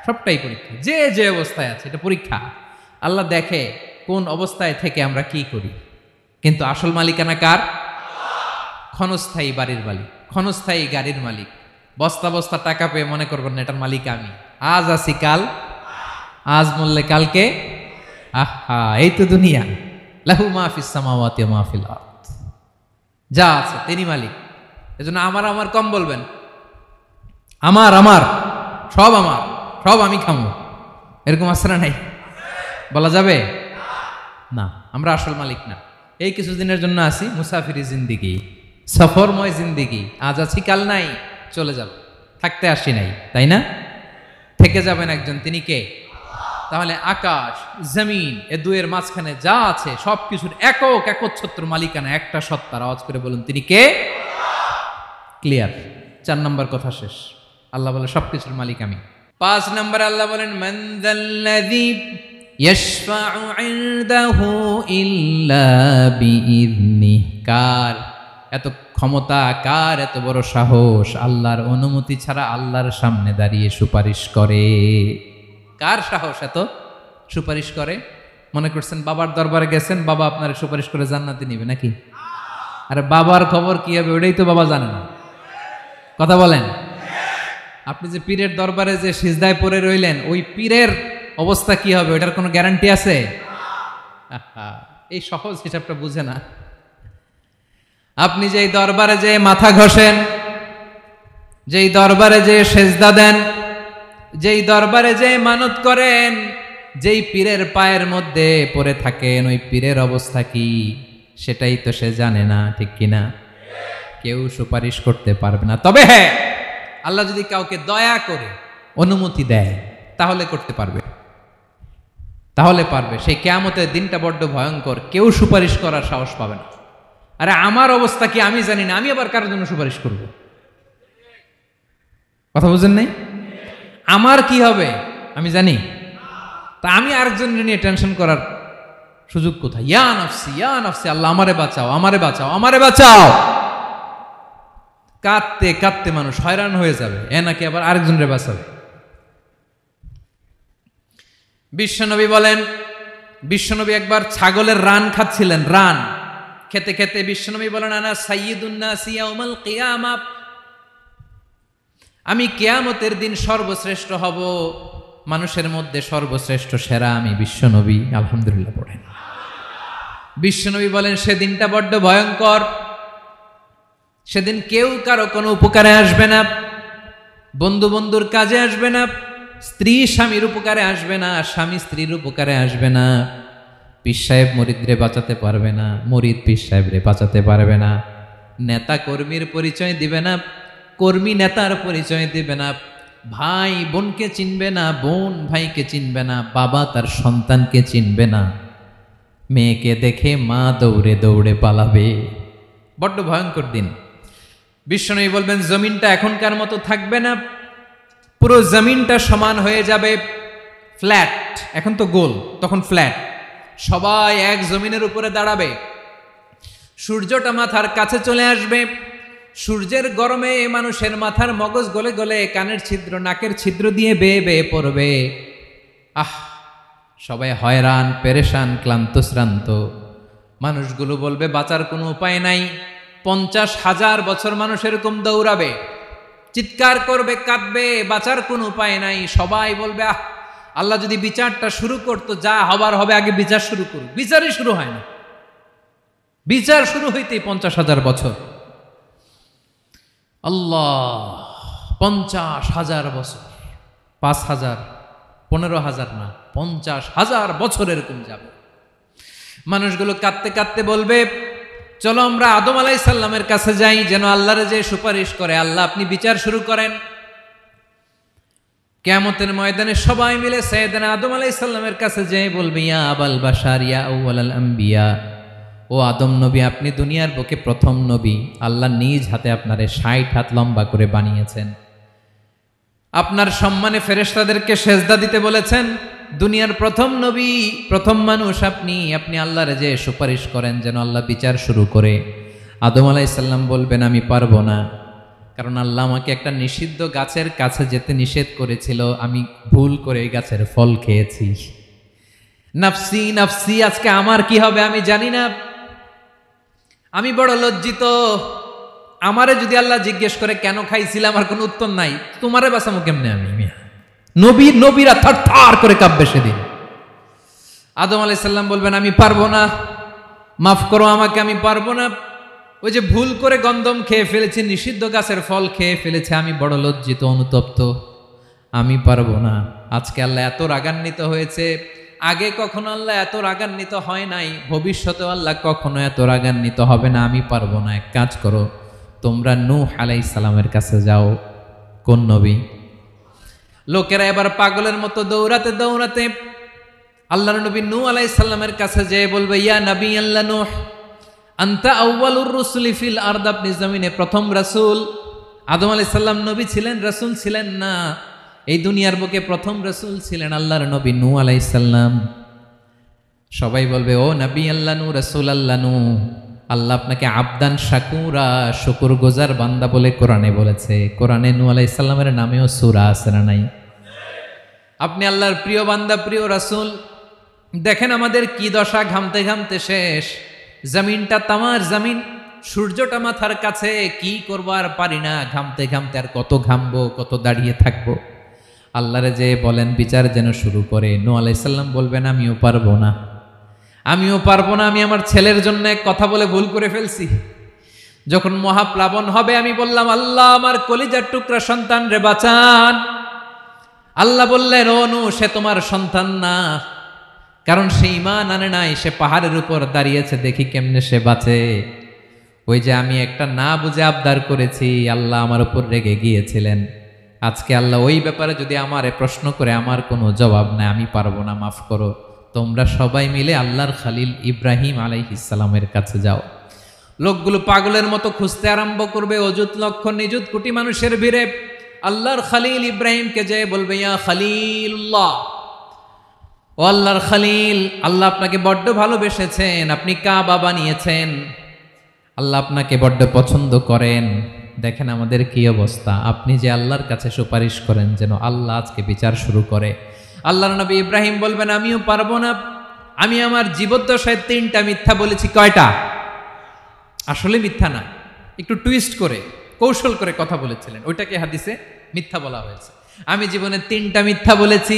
সবটাই পরীক্ষা। যে যে অবস্থায় আছে এটা পরীক্ষা। আল্লাহ দেখে কোন অবস্থায় থেকে আমরা কি করি। কিন্তু আসল মালিকানা কার? ক্ষণস্থায়ী বাড়ির মালিক, ক্ষণস্থায়ী গাড়ির মালিক, বস্তা বস্তা টাকা পেয়ে মনে করবেন না এটার মালিক আমি। আজ আছি কাল, আজ মরলে কালকে। আহা, এই তো দুনিয়া। লাহু মা ফিস সামাওয়াতি ওয়া মা ফিল আরদ, যা আছে তিনি মালিক। এজন্য আমার আমার কম বলবেন। আমার আমার সব আমার, সব আমি খামো, এরকম আছে না নাই? বলা যাবে না। আমরা আসল মালিক না। এই কিছুদিনের জন্য আসি, মুসাফিরি জিন্দিগি, সফরময় জিন্দিগি। আজ আছি কাল নাই, চলে যাব। থাকতে আসি নাই, তাই না? থেকে যাবেন একজন, তিনি কে? তাহলে আকাশ জমিন এ দুয়ের মাঝখানে যা আছে সবকিছুর একক একচ্ছত্র মালিকানা একটা সত্তার। আওয়াজ করে বলুন তিনি কে? ক্লিয়ার। 4 নম্বর কথা শেষ। আল্লাহ বলে সবকিছুর মালিক আমি। 5 নম্বর আল্লাহ বলেন মান যাল্লাযী ইয়াশফাউ ইনদাহু ইল্লা বিইذনিহি। কার এত ক্ষমতা, কার এত বড় সাহস আল্লাহর অনুমতি ছাড়া আল্লাহর সামনে দাঁড়িয়ে সুপারিশ করে? কার সাহস এত সুপারিশ করে? মনে করছেন বাবার দরবারে গেছেন, বাবা আপনার সুপারিশ করে জান্নাতে নিবে নাকি? আরে বাবার খবর কি হবে ওটাই তো বাবা জানে না। কথা বলেন। আপনি যে পীরের দরবারে যে সিজদায় পড়ে রইলেন, ওই পীরের অবস্থা কি হবে ওটার কোনো গ্যারান্টি আছে? এই সহজ হিসাবটা বুঝে না। আপনি যেই দরবারে যে মাথা ঘষেন, যেই দরবারে যে সেজদা দেন, যেই দরবারে যে মানত করেন, যেই পীরের পায়ের মধ্যে পড়ে থাকেন, ওই পীরের অবস্থা কি সেটাই তো সে জানে না, ঠিক কিনা? কেউ সুপারিশ করতে পারবে না। তবে হ্যাঁ, আল্লাহ যদি কাউকে দয়া করে অনুমতি দেয় তাহলে করতে পারবে, তাহলে পারবে। সেই কিয়ামতের দিনটা বড্ড ভয়ঙ্কর, কেউ সুপারিশ করার সাহস পাবে না। আরে আমার অবস্থা কি আমি জানি না, আমি আবার কারোর জন্য সুপারিশ করব? কথা বুঝেন নাই? আমার কি হবে আমি জানি, তা আমি আরেকজনের নিয়ে টেনশন করার সুযোগ কোথায়? ইয়া নাফসি ইয়া নাফসি, আল্লাহ আমারে বাঁচাও, আমারে বাঁচাও, আমারে বাঁচাও। কাঁদতে কাঁদতে মানুষ হয়রান হয়ে যাবে, এ নাকি আবার আরেকজনের বাঁচাবে। বিশ্বনবী বলেন, বিশ্বনবী একবার ছাগলের রান খাচ্ছিলেন। রান খেতে খেতে বিশ্বনবী বলেন আনা সাইয়্যিদুন নাসি ইয়াউমাল কিয়ামা, আমি কিয়ামতের দিন সর্বশ্রেষ্ঠ হব, মানুষের মধ্যে সর্বশ্রেষ্ঠ সেরা আমি বিশ্বনবী। আলহামদুলিল্লাহ পড়েন। বিশ্বনবী বলেন সেদিনটা বড্ড ভয়ঙ্কর। সেদিন কেউ কারো কোনো উপকারে আসবে না, বন্ধু বন্ধুর কাজে আসবে না, স্ত্রী স্বামীর উপকারে আসবে না, স্বামী স্ত্রীর উপকারে আসবে না, পীর সাহেব মুরিদরে বাঁচাতে পারবে না, মুরিদ পীর সাহেবরে বাঁচাতে পারবে না, নেতা কর্মীর পরিচয় দিবে না, কর্মী নেতার পরিচয় দিবে না, ভাই বোনকে চিনবে না, বোন ভাইকে চিনবে না, বাবা তার সন্তানকে চিনবে না, মেয়েকে দেখে মা দৌড়ে দৌড়ে পালাবে। বড্ড ভয়ঙ্কর দিন। বিশ্বনবী বলবেন জমিনটা এখনকার মতো থাকবে না, পুরো জমিনটা সমান হয়ে যাবে, ফ্ল্যাট। এখন তো গোল, তখন ফ্ল্যাট। সবাই এক জমিনের উপরে দাঁড়াবে, সূর্যটা মাথার কাছে চলে আসবে, সূর্যের গরমে মানুষের মাথার মগজ গলে গলে কানের ছিদ্র নাকের ছিদ্র দিয়ে বেয়ে বেয়ে পড়বে। আহ, সবাই হয়রান পেরেশান ক্লান্ত শ্রান্ত। মানুষগুলো বলবে বাঁচার কোনো উপায় নাই। 50,000 বছর মানুষ এরকম দৌড়াবে, চিৎকার করবে, কাঁদবে, বাঁচার কোনো উপায় নাই। সবাই বলবে আহ, আল্লাহ যদি বিচারটা শুরু করতো, যা হবার হবে, আগে বিচার শুরু করুক। বিচারই শুরু হয় না, বিচার শুরু হইতেই 50,000 বছর। আল্লাহ, 50,000 বছর, 5,000, 15,000 না, 50,000 বছর এরকম যাবে। মানুষগুলো কাঁদতে কাঁদতে বলবে চলো আমরা আদম আলাইহিস সালামের কাছে যাই, যেন আল্লাহর যে সুপারিশ করে, আল্লাহ আপনি বিচার শুরু করেন। কিয়ামতের ময়দানে সবাই মিলে সাইয়েদনা আদম আলাইহিস সালামের কাছে যেয়ে বলবে ইয়া আবাল বাশার ইয়া আউয়ালাল আম্বিয়া, ও আদম নবী, আপনি দুনিয়ার বুকে প্রথম নবী। আল্লাহ নিজ হাতে আপনারে 60 হাত লম্বা করে বানিয়েছেন, আপনার সম্মানে ফেরেশতাদেরকে সেজদা দিতে বলেছেন। দুনিয়ার প্রথম নবী, প্রথম মানুষ আপনি, আপনি আল্লাহর যে সুপারিশ করেন যেন আল্লাহ বিচার শুরু করে। আদম আলাইহিস সালাম বলবেন আমি পারবো না, কারণ আল্লাহ আমাকে একটা নিষিদ্ধ গাছের কাছে যেতে নিষেধ করেছিল, আমি ভুল করে এই গাছের ফল খেয়েছি। নাফসি নাফসি, আজকে আমার কি হবে আমি জানি না, আমি বড় লজ্জিত, আমারে যদি আল্লাহ জিজ্ঞেস করে কেন খাইছিলাম, আমার কোনো উত্তর নাই, তোমারে বাঁচামো কেমনে আমি? নবীরা থার করে কাঁপবে সেদিন। আদম আলাইহিস সালাম বলবেন আমি পারবো না, মাফ করো আমাকে, আমি পারবো না। ওই যে ভুল করে গন্ধম খেয়ে ফেলেছি, নিষিদ্ধ গাছের ফল খেয়ে ফেলেছে, আমি বড় লজ্জিত, অনুতপ্ত, আমি পারবো না। আজকে আল্লাহ এত রাগান্বিত হয়েছে, আগে কখনো আল্লাহ এত রাগান্বিত হয় নাই, ভবিষ্যতেও আল্লাহ কখনো এত রাগান্বিত হবে না। আমি পারবো না। এক কাজ করো, তোমরা নূহ আলাইহিস সালামের কাছে যাও। কোন নবী? লোকেরা এবার পাগলের মতো দৌড়াতে দৌড়াতে আল্লাহর নবী নূহ আলাইহিস সালামের কাছে যেয়ে বলবে, ইয়া নবী আল্লাহ নূহ, আনতা আউয়ালুর রুসুলি ফিল আরদ, আপনি জমিনে প্রথম রাসূল। আদম আলাইহিস সালাম নবী ছিলেন, রাসূল ছিলেন না। এই দুনিয়ার বুকে প্রথম রাসূল ছিলেন আল্লাহর নবী নূহ আলাইহিস সালাম। সবাই বলবে, ও নবী আল্লাহ নূহ, রাসূল আল্লাহ নূহ, আল্লাহ আপনাকে আবদান শাকুরা, শুকরগুজার বান্দা বলে কোরআনে বলেছে। কোরআনে নূহ আলাইহিস সালামের নামেও সূরা আছে না নাই? আপনি আল্লাহর প্রিয় বান্দা, প্রিয় রাসূল। দেখেন আমাদের কি দশা, ঘামতে ঘামতে শেষ। জমিনটা তামার জমিন, সূর্যটা মাথার কাছে, কি করবো আর পারি না, ঘামতে ঘামতে আর কত ঘামবো, কত দাঁড়িয়ে থাকবো। আল্লাহরে যে বলেন বিচার যেন শুরু করে। নূহ আলাইহিস সালাম বলবেন আমিও পারবো না, আমিও পারবো না। আমি আমার ছেলের জন্য এক কথা বলে ভুল করে ফেলছি। যখন মহাপ্লাবন হবে আমি বললাম, আল্লাহ আমার কলিজার টুকরা সন্তান রে বাঁচান। আল্লাহ বললেন, ও নূহ, সে তোমার সন্তান না, কারণ সে ঈমান আনে নাই, সে পাহাড়ের উপর দাঁড়িয়েছে, দেখি কেমনে সে বাঁচে। ওই যে আমি একটা না বুঝে আবদার করেছি, আল্লাহ আমার উপর রেগে গিয়েছিলেন। আজকে আল্লাহ ওই ব্যাপারে যদি আমারে প্রশ্ন করে, আমার কোনো জবাব নাই, আমি পারবো না, মাফ করো। তোমরা সবাই মিলে আল্লাহর খালিল ইব্রাহিম আলাইহিস সালামের কাছে যাও। লোকগুলো পাগলের মতো খুঁজতে আরম্ভ করবে, অযুত লক্ষ নিযুত কোটি মানুষের ভিড়ে আল্লাহর খালিল ইব্রাহিমকে যেয়ে বলবে, ইয়া খালিলুল্লাহ, ও আল্লাহর খালিল, আল্লাহ আপনাকে বড্ড ভালোবেসেছেন, আপনি কাবা বানিয়েছেন, আল্লাহ আপনাকে বড্ড পছন্দ করেন। দেখেন আমাদের কি অবস্থা। আপনি যে আল্লাহর কাছে সুপারিশ করেন যেন আল্লাহ আজকে বিচার শুরু করে। আল্লাহর নবী ইব্রাহিম বলবেন, আমিও পারবো না। আমি আমার জীবদ্দশায় 3টা মিথ্যা বলেছি। কয়টা? আসলে মিথ্যা না, একটু টুইস্ট করে, কৌশল করে কথা বলেছিলেন, ওইটাকে হাদিসে মিথ্যা বলা হয়েছে। আমি জীবনে 3টা মিথ্যা বলেছি,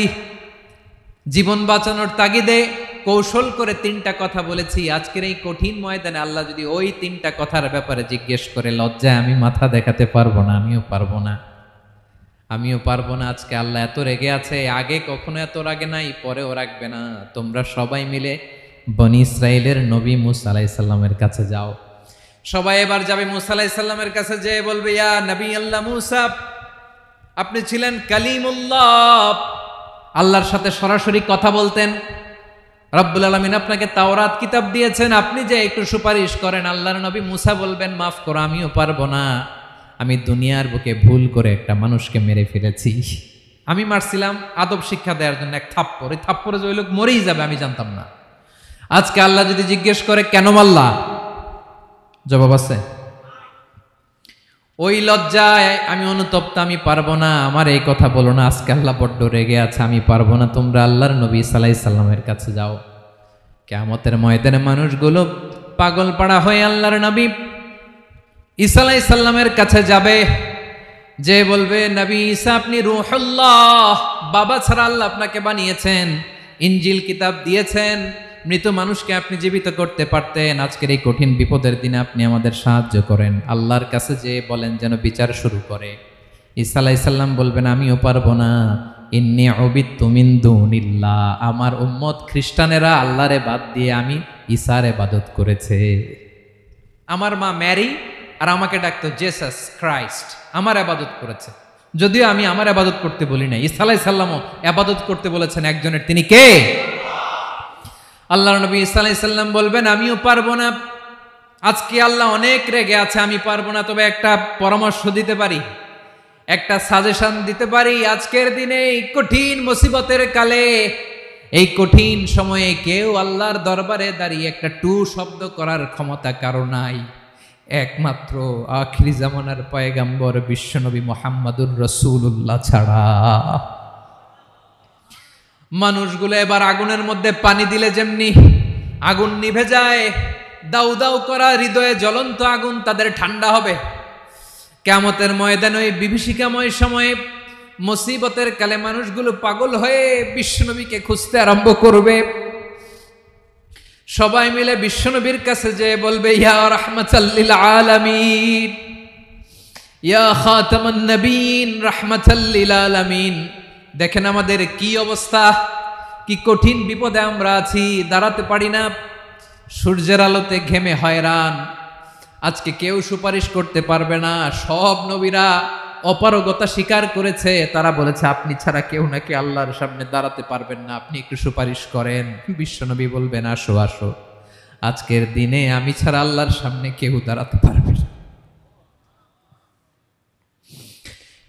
জীবন বাঁচানোর তাগিদে কৌশল করে 3টা কথা বলেছি। আজকের এই কঠিন ময়দানে আল্লাহ যদি ওই 3টা কথার ব্যাপারে জিজ্ঞেস করে, লজ্জায় আমি মাথা দেখাতে পারবো না, আমিও পারবো না, আমিও পারবো না। আজকে আল্লাহ এত রেগে আছে, আগে কখনো এত রাগে নাই, পরেও রাখবে না। তোমরা সবাই মিলে বনি ইসরাইলের নবী মূসা আলাইহিস সালামের কাছে যাও। সবাই এবার যাবে মূসা আলাইহিস সালামের কাছে, যেয়ে বলবে, ইয়া নবী আল্লাহ মূসা, আপনি ছিলেন কালিমুল্লাহ, আল্লাহর সাথে সরাসরি কথা বলতেন। রব্বুল আলামিন আপনাকে তাওরাত কিতাব দিয়েছেন, আপনি যে একটু সুপারিশ করেন। আল্লাহর নবী মূসা বলবেন, মাফ করো, আমিও পারবো না। আমি দুনিয়ার বুকে ভুল করে একটা মানুষকে মেরে ফেলেছি। আমি মারছিলাম আদব শিক্ষা দেওয়ার জন্য এক থাপ্পড়, এই থাপ্পড়ে যে ওই লোক মরেই যাবে আমি জানতাম না। আজকে আল্লাহ যদি জিজ্ঞেস করে কেন মারলা, জবাব আছে? ওই লজ্জায় আমি অনুতপ্ত, আমি পারবো না, আমার এই কথা বলো না। আজকে আল্লাহ বড্ড রেগে আছে, আমি পারবো না। তোমরা আল্লাহর নবী ঈসা আলাইহিস সালামের কাছে যাও। কিয়ামতের ময়দানে মানুষগুলো পাগল পাড়া হয়ে আল্লাহর নবী ঈসা আলাইহিস সালামের কাছে যাবে, যে বলবে, নবী ঈসা আপনি রূহুল্লাহ, বাবা ছাড়া আল্লাহ আপনাকে বানিয়েছেন, ইনজিল কিতাব দিয়েছেন, মৃত মানুষকে আপনি জীবিত করতে পারতেন। আজকের এই কঠিন বিপদের দিনে আপনি আমাদের সাহায্য করেন। আল্লাহর কাছে যে বলেন যেন বিচার শুরু করে। ঈসা আলাইহিস সালাম বলবেন, আমিও পারবো না। ইন্নী উবিদতু মিন দুনিল্লাহ, আমার উম্মত খ্রিস্টানেরা আল্লাহরে বাদ দিয়ে আমি ঈসার ইবাদত করেছে। আমার মা ম্যারি আর আমাকে ডাকতো জেসাস ক্রাইস্ট, আমার ইবাদত করেছে। যদিও আমি আমার ইবাদত করতে বলি না, ঈসা আলাইহিস সালামও ইবাদত করতে বলেছেন একজনের, তিনি কে? আল্লাহর নবী ঈসা আলাইহিস সালাম বলবেন, আমিও পারবো না। আজকে আল্লাহ অনেক রেগে আছে, আমি পারবো না। তবে একটা পরামর্শ দিতে পারি, একটা সাজেশন দিতে পারি। আজকের দিনে এই কঠিন মুসিবতের কালে, এই কঠিন সময়ে কেউ আল্লাহর দরবারে দাঁড়িয়ে একটা টু শব্দ করার ক্ষমতা কারো নাই, একমাত্র আখিরি জামানার পয়গাম্বর বিশ্বনবী মুহাম্মাদুর রাসূলুল্লাহ ছাড়া। মানুষগুলো এবার আগুনের মধ্যে পানি দিলে যেমনি আগুন নিভে যায়, দাউ দাউ করা হৃদয়ে জ্বলন্ত আগুন তাদের ঠান্ডা হবে। কিয়ামতের ময়দানে ওই বিভীষিকাময় সময়ে মুসিবতের কালে মানুষগুলো পাগল হয়ে বিশ্বনবীকে খুঁজতে আরম্ভ করবে। সবাই মিলে বিশ্বনবীর কাছে যেয়ে বলবে, ইয়া রাহমাতাল লিল আলামিন, ইয়া খাতামান নবীন, রাহমাতাল লিল আলামিন। দেখেন আমাদের কি অবস্থা, কি কঠিন বিপদে আমরা আছি, দাঁড়াতে পারি না, সূর্যের আলোতে ঘেমে হয়রান। আজকে কেউ সুপারিশ করতে পারবে না। সব নবীরা অপারগতা স্বীকার করেছে, তারা বলেছে আপনি ছাড়া কেউ নাকি আল্লাহর সামনে দাঁড়াতে পারবেন না, আপনি একটু সুপারিশ করেন। বিশ্বনবী বলবেন, আসো আসো, আজকের দিনে আমি ছাড়া আল্লাহর সামনে কেউ দাঁড়াতে পারবে না।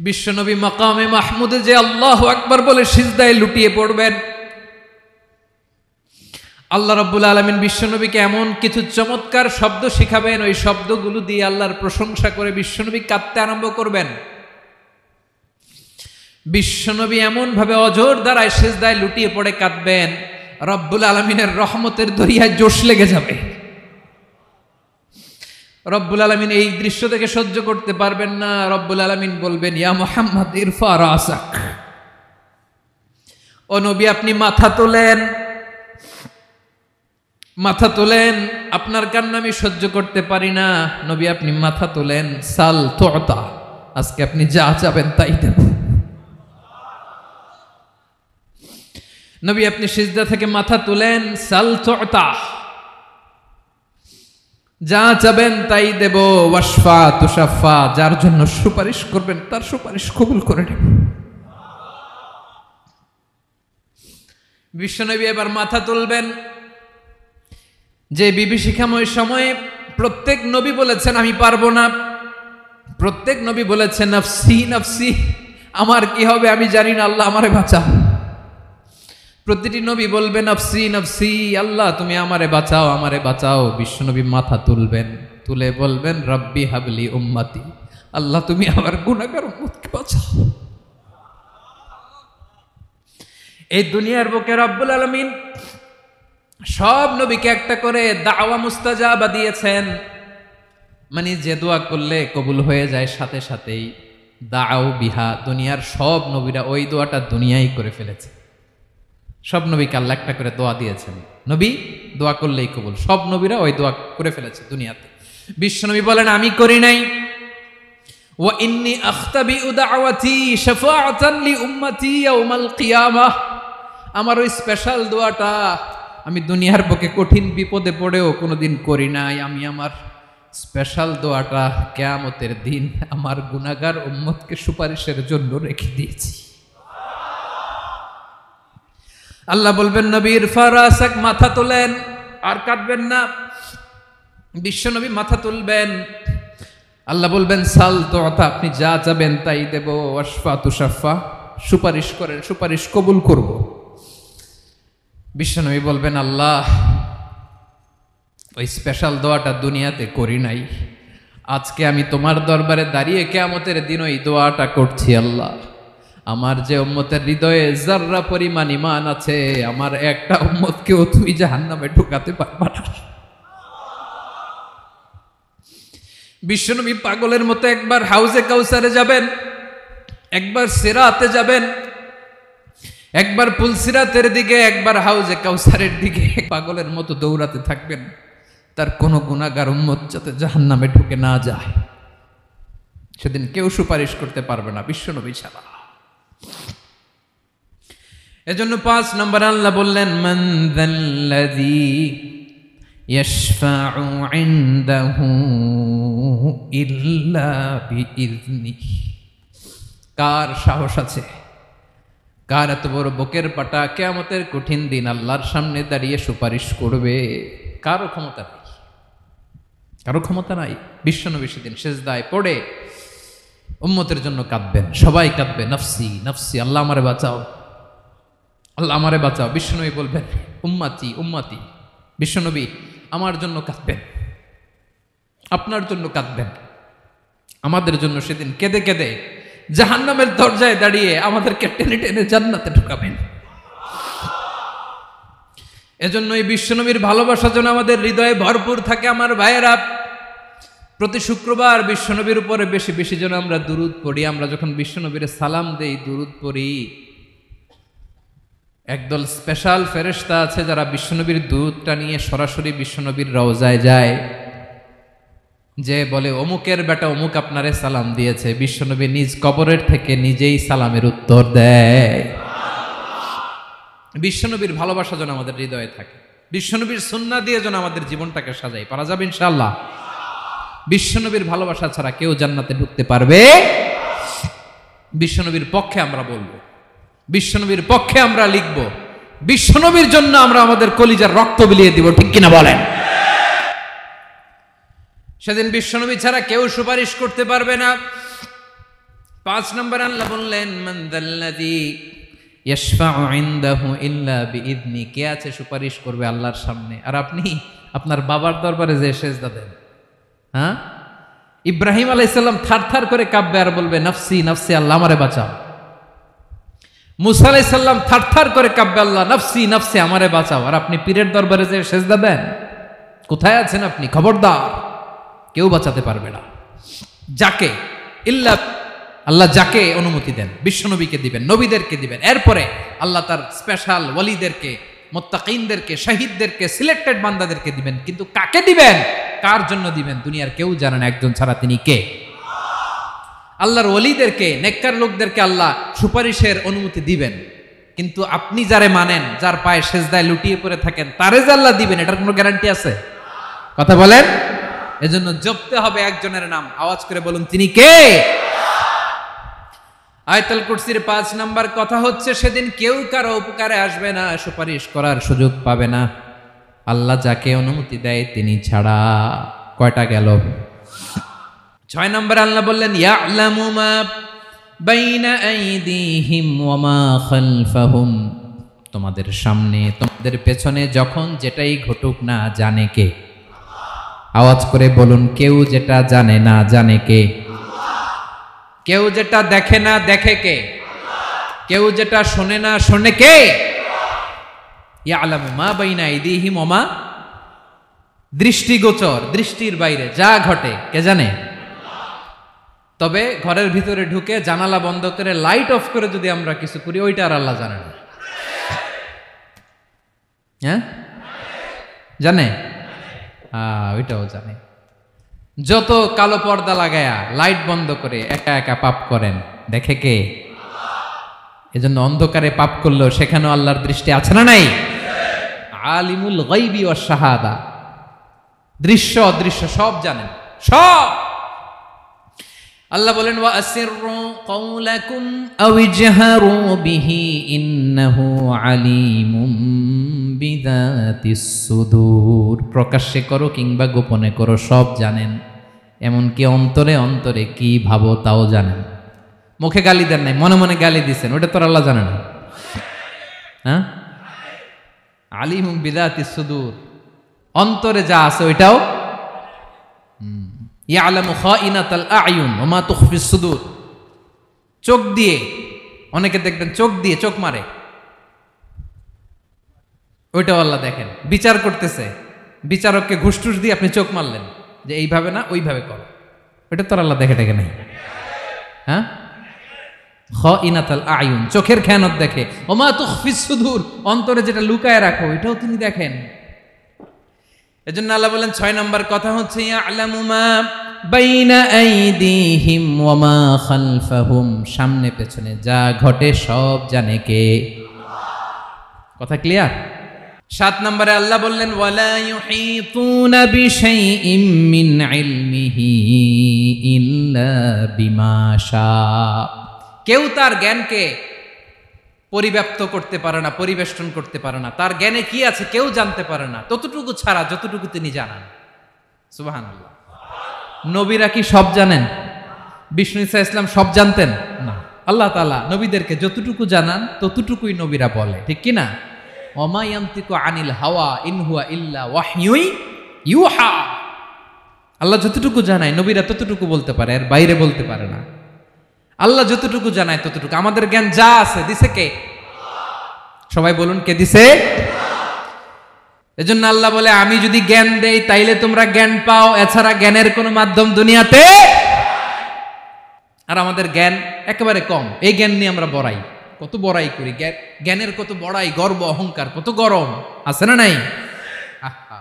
বিশ্বনবী মাকামে মাহমুদে যে আল্লাহু আকবার বলে সিজদায় লুটিয়ে পড়বেন, আল্লাহ রাব্বুল আলামিন বিশ্বনবীকে এমন কিছু চমৎকার শব্দ শিখাবেন, ওই শব্দগুলো দিয়ে আল্লাহর প্রশংসা করে বিশ্বনবী কাঁদতে আরম্ভ করবেন। বিশ্বনবী এমন ভাবে অজর দ্বারায় সিজদায় লুটিয়ে পড়ে কাঁদবেন, রব্বুল আলামিনের রহমতের দরিয়ায় জোশ লেগে যাবে। রব্বুল আলামিন এই দৃশ্য থেকে সহ্য করতে পারবেন না। রব্বুল আলামিন বলবেন, ইয়া মুহাম্মদ ইরফা রাসাক, ও নবী আপনি মাথা তোলেন, মাথা তোলেন, আপনার কান্না আমি সহ্য করতে পারি না। নবী আপনি মাথা তোলেন, সাল তুতা, আজকে আপনি যা চাবেন তাই দেব। নবী আপনি সিজদা থেকে মাথা তুলেন, সাল তুতা, যা চাবেন তাই দেব। ওয়াশফা তুশাফা, যার জন্য সুপারিশ করবেন তার সুপারিশ কবুল করে নেব। বিশ্বনবী এবার মাথা তুলবেন। যে বিভীষিকাময় সময়ে প্রত্যেক নবী বলেছেন আমি পারবো না, প্রত্যেক নবী বলেছেন নফসি নফসি, আমার কি হবে আমি জানি না, আল্লাহ আমারে বাঁচাও। প্রতিটি নবী বলবে নফসি নফসি, আল্লাহ তুমি আমারে বাঁচাও, আমারে বাঁচাও। বিশ্বনবী মাথা তুলবেন, তুলে বলবেন রব্বি হাবলি উম্মতি, আল্লাহ তুমি আমার গুনাহগার উম্মতকে বাঁচাও। এই দুনিয়ার বুকে রব্বুল আলামিন সব নবীকে একটা করে দাওয়া মুস্তাজাবা দিয়েছেন, মানে যে দোয়া করলে কবুল হয়ে যায় সাথে সাথেই। দাও বিহা, দুনিয়ার সব নবীরা ওই দোয়াটা দুনিয়ায় করে ফেলেছে। সব নবীকে আল্লাহ একটা করে দোয়া দিয়েছেন, নবী দোয়া করলেই কবুল। সব নবীরা ওই দোয়া করে ফেলেছে দুনিয়াতে। বিশ্বনবী বলেন আমি করি নাই। ওয়া ইন্নী আখতাবিউ দাওয়াতি শাফাআতান লি উম্মতি ইয়াউমাল কিয়ামাহ, আমার ওই স্পেশাল দোয়াটা আমি দুনিয়ার বুকে কঠিন বিপদে পড়েও কোনোদিন করি নাই। আমি আমার স্পেশাল দোয়াটা কিয়ামতের দিন আমার গুনাহগার উম্মতকে সুপারিশের জন্য রেখে দিয়েছি। আল্লাহ বলবেন নবীর ফারাসাক, মাথা তোলেন, আর কাটবেন না। বিশ্বনবী মাথা তুলবেন, আল্লাহ বলবেন সাল তুতা, আপনি যা চাবেন তাই দেব। ওয়াশফা তুশাফা, সুপারিশ করেন, সুপারিশ কবুল করব। বিশ্বনবী বলবেন আল্লাহ ওই স্পেশাল দোয়াটা দুনিয়াতে করি নাই, আজকে আমি তোমার দরবারে দাঁড়িয়ে কিয়ামতের দিন ওই দোয়াটা করছি। আল্লাহ আমার যে উম্মতের হৃদয়ে যাররা পরিমাণ ঈমান আছে, আমার একটা উম্মতকেও তুই জাহান্নামে ঢুকাতে পারবা না। বিশ্বনবী পাগলের মতো একবার হাউজে কাউসারে যাবেন, একবার সিরাতে যাবেন, একবার পুলসিরাতের দিকে, একবার হাউজে কাউসারের দিকে, পাগলের মতো দৌড়াতে থাকবেন, তার কোনো গুনাহগার উম্মত যাতে জাহান্নামে ঢুকে না যায়। সেদিন কেউ সুপারিশ করতে পারবে না বিশ্বনবী ছাড়া। এজন্য 5 নম্বর আল্লাহ বললেন মান যাল্লাযী ইয়াশফাউ ইনদাহু ইল্লা বিইযনিহি, কার সাহস আছে, কার এত বড় বুকের পাটা কিয়ামতের কঠিন দিন আল্লাহর সামনে দাঁড়িয়ে সুপারিশ করবে? কারো ক্ষমতা নাই, কারো ক্ষমতা নাই। বিশ্বনবী সেদিন সিজদায় পড়ে উম্মতের জন্য কাঁদবেন, সবাই কাঁদবে নফসি নফসি, আল্লাহ আমারে বাঁচাও, আল্লাহ আমারে বাঁচাও। বিশ্বনবী বলবেন উম্মতি উম্মতি, বিশ্বনবী আমার জন্য কাঁদবেন, আপনার জন্য কাঁদবেন, আমাদের জন্য সেদিন কেঁদে কেঁদে জাহান্নামের দরজায় দাঁড়িয়ে আমাদেরকে টেনে টেনে জান্নাতে ঢুকাবেন। এজন্য এই বিশ্বনবীর ভালোবাসা যেন আমাদের হৃদয়ে ভরপুর থাকে। আমার ভাইয়েরা, প্রতি শুক্রবার বিশ্বনবীর উপরে বেশি বেশি যেন আমরা দুরূদ পড়ি। আমরা যখন বিশ্বনবীর সালাম দেই, দুরূদ পড়ি, একদল স্পেশাল ফেরেশতা আছে যারা বিশ্বনবীর দুরূদটা নিয়ে সরাসরি বিশ্বনবীর রওজায় যায়, যে বলে অমুকের বেটা অমুক আপনারে সালাম দিয়েছে। বিশ্বনবী নিজ কবরের থেকে নিজেই সালামের উত্তর দেয়। বিশ্বনবীর ভালোবাসা যেন আমাদের হৃদয়ে থাকে, বিশ্বনবীর সুন্নাহ দিয়ে যেন আমাদের জীবনটাকে সাজাই। পারা যাবে ইনশাআল্লাহ। বিশ্বনবীর ভালোবাসা ছাড়া কেউ জান্নাতে ঢুকতে পারবে। বিশ্বনবীর পক্ষে আমরা বলবো, বিশ্বনবীর পক্ষে আমরা লিখব, বিশ্বনবীর জন্য আমরা আমাদের কলিজার রক্ত বিলিয়ে দিব, ঠিক কিনা বলেন? সেদিন বিশ্বনবী ছাড়া কেউ সুপারিশ করতে পারবে না। 5 নম্বর আল্লাহ বললেন, মান যাল্লাযী ইয়াশফাউ ইনদাহু ইল্লা বিইذনি। কে আছে সুপারিশ করবে আল্লাহর সামনে? আর আপনি আপনার বাবার দরবারে যে সেজদা দেন, হ্যাঁ? ইব্রাহিম আলাইহিস সালাম থারথার করে কাঁপবে আর বলবে নফসি নফসি, আল্লাহ আমারে বাঁচাও। মুসা আলাইহিস সালাম থারথার করে কাঁপবে, আল্লাহ নফসি নফসি, আমারে বাঁচাও। আর আপনি পীরের দরবারে যে সেজদা দেন, কোথায় আছেন আপনি? খবরদার, কেউ বাঁচাতে পারবে না। যাকে ইল্লা আল্লাহ যাকে অনুমতি দেন, বিশ্বনবীকে দিবেন, নবীদেরকে দিবেন। এরপরে আল্লাহ তার স্পেশাল ওয়ালিদেরকে, মুত্তাকিনদেরকে, শহীদদেরকে, সিলেক্টেড বান্দাদেরকে দিবেন। কিন্তু কাকে দিবেন, কার জন্য দিবেন, দুনিয়ার কেউ জানে না একজন ছাড়া, তিনি কে? আল্লাহর ওয়ালিদেরকে, নেককার লোকদেরকে আল্লাহ সুপারিশের অনুমতি দিবেন। কিন্তু আপনি যারে মানেন, যার পায়ে সেজদায় লুটিয়ে পড়ে থাকেন, তারে যে আল্লাহ দিবেন, এটার কোনো গ্যারান্টি আছে? কথা বলেন। এজন্য জপতে হবে একজনের নাম, আওয়াজ করে বলুন, তিনি কে? আয়াতুল কুরসির 5 নাম্বার কথা হচ্ছে, সেদিন কেউ কারো উপকারে আসবে না, সুপারিশ করার সুযোগ পাবে না, আল্লাহ যাকে অনুমতি দেয় তিনি ছাড়া। কয়টা গেল? 6 নম্বর আল্লাহ বললেন, ইয়ালামু মা বাইনা আইদিহিম ওয়া মা খালফাহুম। তোমাদের সামনে, তোমাদের পেছনে যখন যেটাই ঘটুক না, জানে কে? আওয়াজ করে বলুন, কেউ যেটা জানে না, জানে কে? কেউ যেটা দেখে না, দেখে কে? কেউ যেটা শোনে না, শোনে কে? ইয়ালামু মা বাইনা আইদিহিম ওয়া মা, দৃষ্টিগোচর, দৃষ্টির বাইরে যা ঘটে কে জানে? তবে ঘরের ভিতরে ঢুকে জানালা বন্ধ করে লাইট অফ করে যদি আমরা কিছু করি, ওইটা আর আল্লাহ জানে না। হ্যাঁ, জানে? ওইটাও জানে। যত কালো পর্দা লাগায়া লাইট বন্ধ করে একা একা পাপ করেন, দেখে কে? এজন্য অন্ধকারে পাপ করলেও সেখানেও আল্লাহর দৃষ্টি আছে না নাই? আলিমুল গায়বি ওয়াশ শাহাদা, দৃশ্য অদৃশ্য সব জানেন, সব। আল্লাহ বলেন, ওয়া আসিররু কাওলাকুম আও ইজহারু বিহি ইন্নাহু আলিমুম বিযাতিস সুদূর। প্রকাশ্যে করো কিংবা গোপনে করো, সব জানেন। এমনকি অন্তরে অন্তরে কি ভাবো তাও জানেন। মুখে গালি দেন নাই, মনে মনে গালি দিছেন, ওটা তো আল্লাহ জানে না? হ্যাঁ, আলিমুম বিযাতিস সুদূর, অন্তরে যা আছে ওইটাও। ইয়ালামু খাইনাতাল আয়ুন ওয়া মা তুখফিস সুদূর। চোখ দিয়ে, অনেকে দেখবেন চোখ দিয়ে চোখ মারে, ওইটাও আল্লাহ দেখেন। বিচার করতেছে, বিচারককে ঘুষ টুস দিয়ে আপনি চোখ মারলেন যে এইভাবে না ওইভাবে করো, ওইটা তো আল্লাহ দেখে টেকে নাই? হ্যাঁ, খাইনাতাল আয়ুন, চোখের খেয়ানত দেখে। ওয়া মা তুখফিস সুদূর, অন্তরে যেটা লুকায় রাখো ওইটাও তিনি দেখেন। এজন্য আল্লাহ বলেন, 6 নম্বর কথা হচ্ছে, ইয়ালামু মা বাইনা আইদিহিম ওয়া মা খালফাহুম, সামনে পেছনে যা ঘটে সব জানে কে? কথা ক্লিয়ার? 7 নম্বরে আল্লাহ বললেন, ওয়ালা ইউহিতুনা বিশাইইম মিন ইলমিহি ইল্লা বিমা শা। কেউ তার জ্ঞানকে পরিব্যাপ্ত করতে পারে না, পরিবেষ্টন করতে পারে না। তার জ্ঞানে কি আছে কেউ জানতে পারে না, ততটুকু ছাড়া যতটুকু তিনি জানান। সুবহানাল্লাহ। নবীরা কি সব জানেন? বিষ্ণু ঈসা ইসলাম সব জানতেন না। আল্লাহ তাআলা নবীদেরকে যতটুকু জানান ততটুকুই নবীরা বলে, ঠিক কি না? ওমা ইয়ানতিকু আনিল হাওয়া ইন হুয়া ইল্লা ওয়াহয়ুন ইউহা। আল্লাহ যতটুকু জানায় নবীরা ততটুকু বলতে পারে, এর বাইরে বলতে পারে না। আল্লাহ যতটুকু জানায় ততটুকু। আমাদের জ্ঞান যা আছে দিছে কে? সবাই বলুন, কে দিছে? এজন্য আল্লাহ বলে আমি যদি জ্ঞান দেই তাইলে তোমরা জ্ঞান পাও, এছাড়া জ্ঞানের কোনো মাধ্যম দুনিয়াতে। আর আমাদের জ্ঞান একেবারে কম, এই জ্ঞান নিয়ে আমরা বড়াই, কত বড়াই করি, জ্ঞানের কত বড়াই, গর্ব অহংকার, কত গরম আছে না নাই? আহা,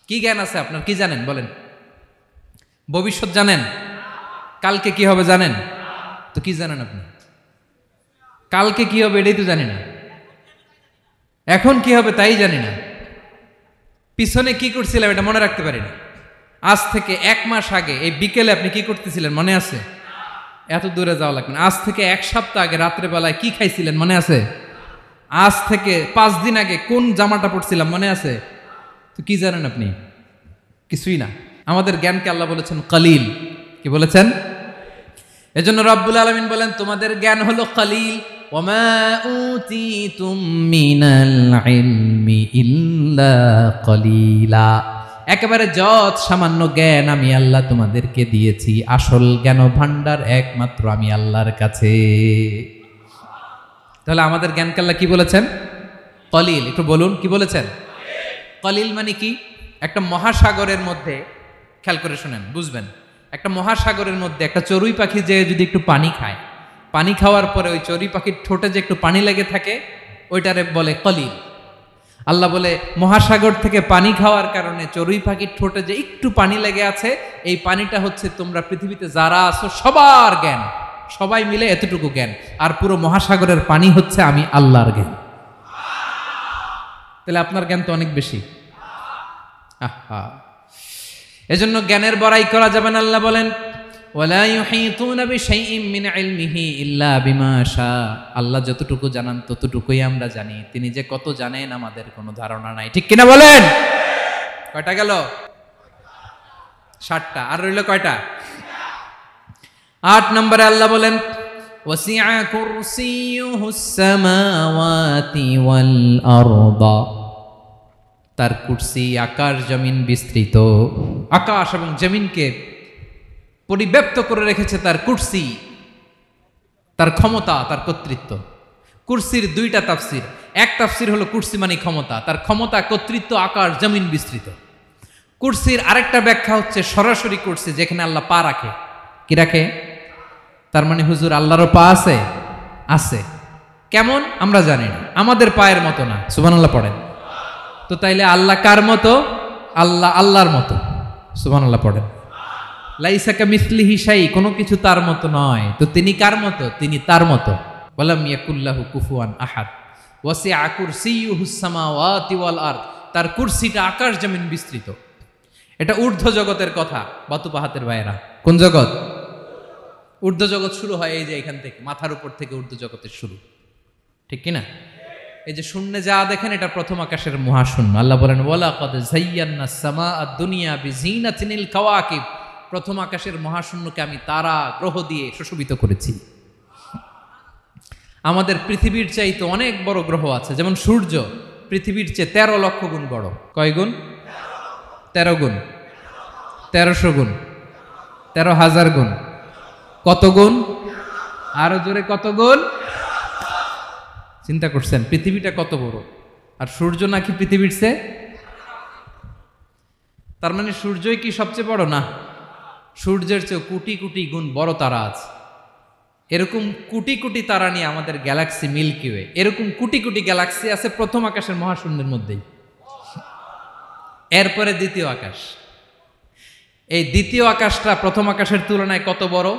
কি জ্ঞান আছে আপনার? কি জানেন বলেন? ভবিষ্যৎ জানেন? কালকে কি হবে জানেন? তো কি জানেন আপনি? কালকে কি হবে এটাই তো জানি না, এখন কি হবে তাই জানি না, পিছনে কি করছিলাম এটা মনে রাখতে পারি না। আজ থেকে 1 মাস আগে এই বিকেলে আপনি কি করতেছিলেন মনে আছে? এত দূরে যাওয়া লাগবে না। আজ থেকে 1 সপ্তাহ আগে রাত্রে বেলায় কি খাইছিলেন মনে আছে? আজ থেকে 5 দিন আগে কোন জামাটা পরছিলাম মনে আছে? তো কি জানেন আপনি? কিছুই না। আমাদের জ্ঞানকে আল্লাহ বলেছেন কলিল। কি বলেছেন? এজন্য রব্বুল আলামিন বলেন তোমাদের জ্ঞান হলো কলিল। ওয়ামা উতিতুম মিনাল ইলমি ইল্লা কলিলা। একেবারে যত সামান্য জ্ঞান আমি আল্লাহ তোমাদেরকে দিয়েছি, আসল জ্ঞান ভান্ডার একমাত্র আমি আল্লাহর কাছে। তাহলে আমাদের জ্ঞানকে আল্লাহ কি বলেছেন? কলিল। একটু বলুন কি বলেছেন? কলিল মানে কি? একটা মহাসাগরের মধ্যে, খেয়াল করে শুনেন বুঝবেন, একটা মহাসাগরের মধ্যে একটা চড়ুই পাখি যে যদি একটু পানি খায়, পানি খাওয়ার পরে ওই চড়ুই পাখির ঠোঁটে যে একটু পানি লেগে থাকে ওইটারে বলে কলিল। আল্লাহ বলে মহাসাগর থেকে পানি খাওয়ার কারণে চড়ুই পাখির ঠোঁটে যে একটু পানি লেগে আছে, এই পানিটা হচ্ছে তোমরা পৃথিবীতে যারা আছো সবার জ্ঞান, সবাই মিলে এতটুকু জ্ঞান, আর পুরো মহাসাগরের পানি হচ্ছে আমি আল্লাহর জ্ঞান। তাহলে আপনার জ্ঞান তো অনেক বেশি। আহা, এজন্য জ্ঞানের বড়াই করা যাবে না। আল্লাহ বলেন ওয়ালা ইউহিতুনা বিশাইইম মিন ইলমিহি ইল্লা বিমা শা। আল্লাহ যতটুকু জানান ততটুকুই আমরা জানি, তিনি যে কত জানেন আমাদের কোনো ধারণা নাই। ঠিক কিনা বলেন? কয়টা গেল? 7টা। আর রইল কয়টা? 8 নম্বরে আল্লাহ বলেন ওয়াসিআ কুরসিয়ুহুস সামাওয়াতি ওয়াল আরদা। তার কুরসি আকাশ জমিন বিস্তৃত, আকাশ এবং জমিনকে পরিব্যাপ্ত করে রেখেছে তার কুরসি, তার ক্ষমতা, তার কর্তৃত্ব। কুরসির 2টা তাফসির। এক তাফসির হলো কুরসি মানে ক্ষমতা, তার ক্ষমতা, কর্তৃত্ব, আকাশ জমিন বিস্তৃত। কুরসির আরেকটা ব্যাখ্যা হচ্ছে সরাসরি কুরসি, যেখানে আল্লাহ পা রাখে। কি রাখে? তার মানে হুজুর আল্লাহরও পা আছে? আছে। কেমন আমরা জানি না, আমাদের পায়ের মতো না। সুবহানাল্লাহ পড়েন। তো তাইলে আল্লাহ কার মতো? আল্লাহ আল্লাহর মতো। সুবহানাল্লাহ পড়েন। লাইসা কামিসলিহি শাই, কোনো কিছু তার মতো নয়। তো তিনি কার মতো? তিনি তার মতো। ওয়ালাম ইয়াকুল্লাহু কুফুয়ান আহাদ। ওয়াসিআ কুরসিয়ুহুস সামাওয়াতি ওয়াল আরদ। তার কুরসিটা আকাশ জমিন বিস্তৃত। এটা ঊর্ধ্ব জগতের কথা বাতুপাহাতের ভাইয়েরা। কোন জগৎ? ঊর্ধ্ব জগৎ শুরু হয় এই যে এখান থেকে, মাথার উপর থেকে ঊর্ধ্ব জগতের শুরু। ঠিক কিনা? এই যে শূন্যে যা দেখেন এটা প্রথম আকাশের মহাশূন্য। আল্লাহ বলেন ওয়ালাকাদ যায়্যানাস সামাআদ দুনিয়া বিজিনাতিনিল কাওয়াকিব। প্রথম আকাশের মহাশূন্যকে আমি তারা গ্রহ দিয়ে সুশোভিত করেছি। আমাদের পৃথিবীর চাইতে অনেক বড় গ্রহ আছে, যেমন সূর্য পৃথিবীর চেয়ে 13 লক্ষ গুণ বড়। কয় গুণ? 13 গুণ, 1300 গুণ, 13,000 গুণ। কত গুণ? আরো জোরে কত গুণ? চিন্তা করছেন পৃথিবীটা কত বড়, আর সূর্য নাকি পৃথিবীর চেয়ে? তার মানে সূর্যই কি সবচেয়ে বড়? না, সূর্যের চেয়ে কোটি কোটি গুণ বড় তারা আছে। এরকম কোটি কোটি তারা নিয়ে আমাদের গ্যালাক্সি মিল্কি ওয়ে। এরকম কোটি কোটি গ্যালাক্সি আছে প্রথম আকাশের মহাশূন্যের মধ্যেই। এরপরে দ্বিতীয় আকাশ। এই দ্বিতীয় আকাশটা প্রথম আকাশের তুলনায় কত বড়?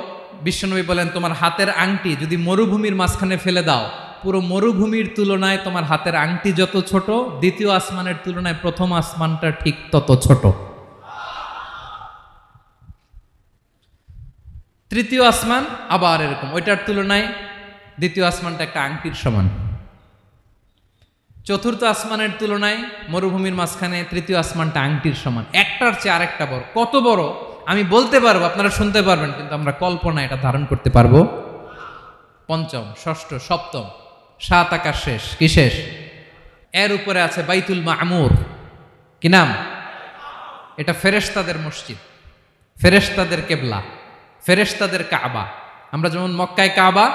বিশ্বনবী বলেন তোমার হাতের আংটি যদি মরুভূমির মাঝখানে ফেলে দাও, পুরো মরুভূমির তুলনায় তোমার হাতের আংটি যত ছোট, দ্বিতীয় আসমানের তুলনায় প্রথম আসমানটা ঠিক তত ছোট। তৃতীয় আসমান আবার এরকম, ওইটার তুলনায় দ্বিতীয় আসমানটা একটা আংটির সমান। চতুর্থ আসমানের তুলনায় মরুভূমির মাঝখানে তৃতীয় আসমানটা আংটির সমান। একটার চেয়ে আরেকটা বড়। কত বড় আমি বলতে পারবো, আপনারা শুনতে পারবেন, কিন্তু আমরা কল্পনা এটা ধারণ করতে পারবো? পঞ্চম, ষষ্ঠ, সপ্তম, 7 আকাশ শেষ। কি শেষ? এর উপরে আছে বাইতুল মামুর। কি নাম? এটা ফেরেশতাদের মসজিদ, ফেরেশতাদের কেবলা, ফেরেশতাদের কাবা। আমরা যেমন মক্কায় কাবা,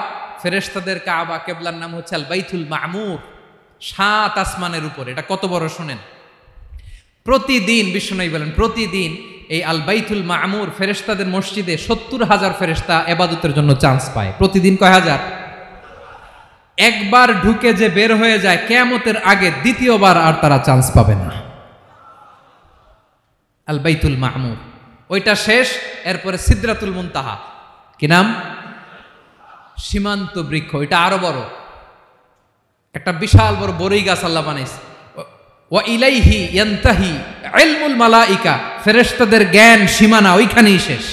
ফেরেশতাদের কাবা কেবলার নাম হচ্ছে আল বাইতুল মামুর। 7 আসমানের উপরে। এটা কত বড় শোনেন? প্রতিদিন বিশ্বনবী বলেন প্রতিদিন এই আল বাইতুল মামুর ফেরেশতাদের মসজিদে 70,000 ফেরেশতা ইবাদতের জন্য চান্স পায়। প্রতিদিন কয় হাজার? একবার ঢুকে যে বের হয়ে যায় কিয়ামতের আগে দ্বিতীয়বার আর তারা চান্স পাবে না। আল বাইতুল মামুর ওইটা শেষ, এরপরে সিদরাতুল মুনতাহা, কি নাম? সীমান্ত বৃক্ষ। এটা আরো বড়, একটা বিশাল বড় বড়ই গাছ আল্লাহ বানাইছে। ওয়া ইলাইহি ইয়ানতাহি ইলমুল মালাইকা, ফেরেশতাদের জ্ঞান সীমানা ওইখানেই শেষ।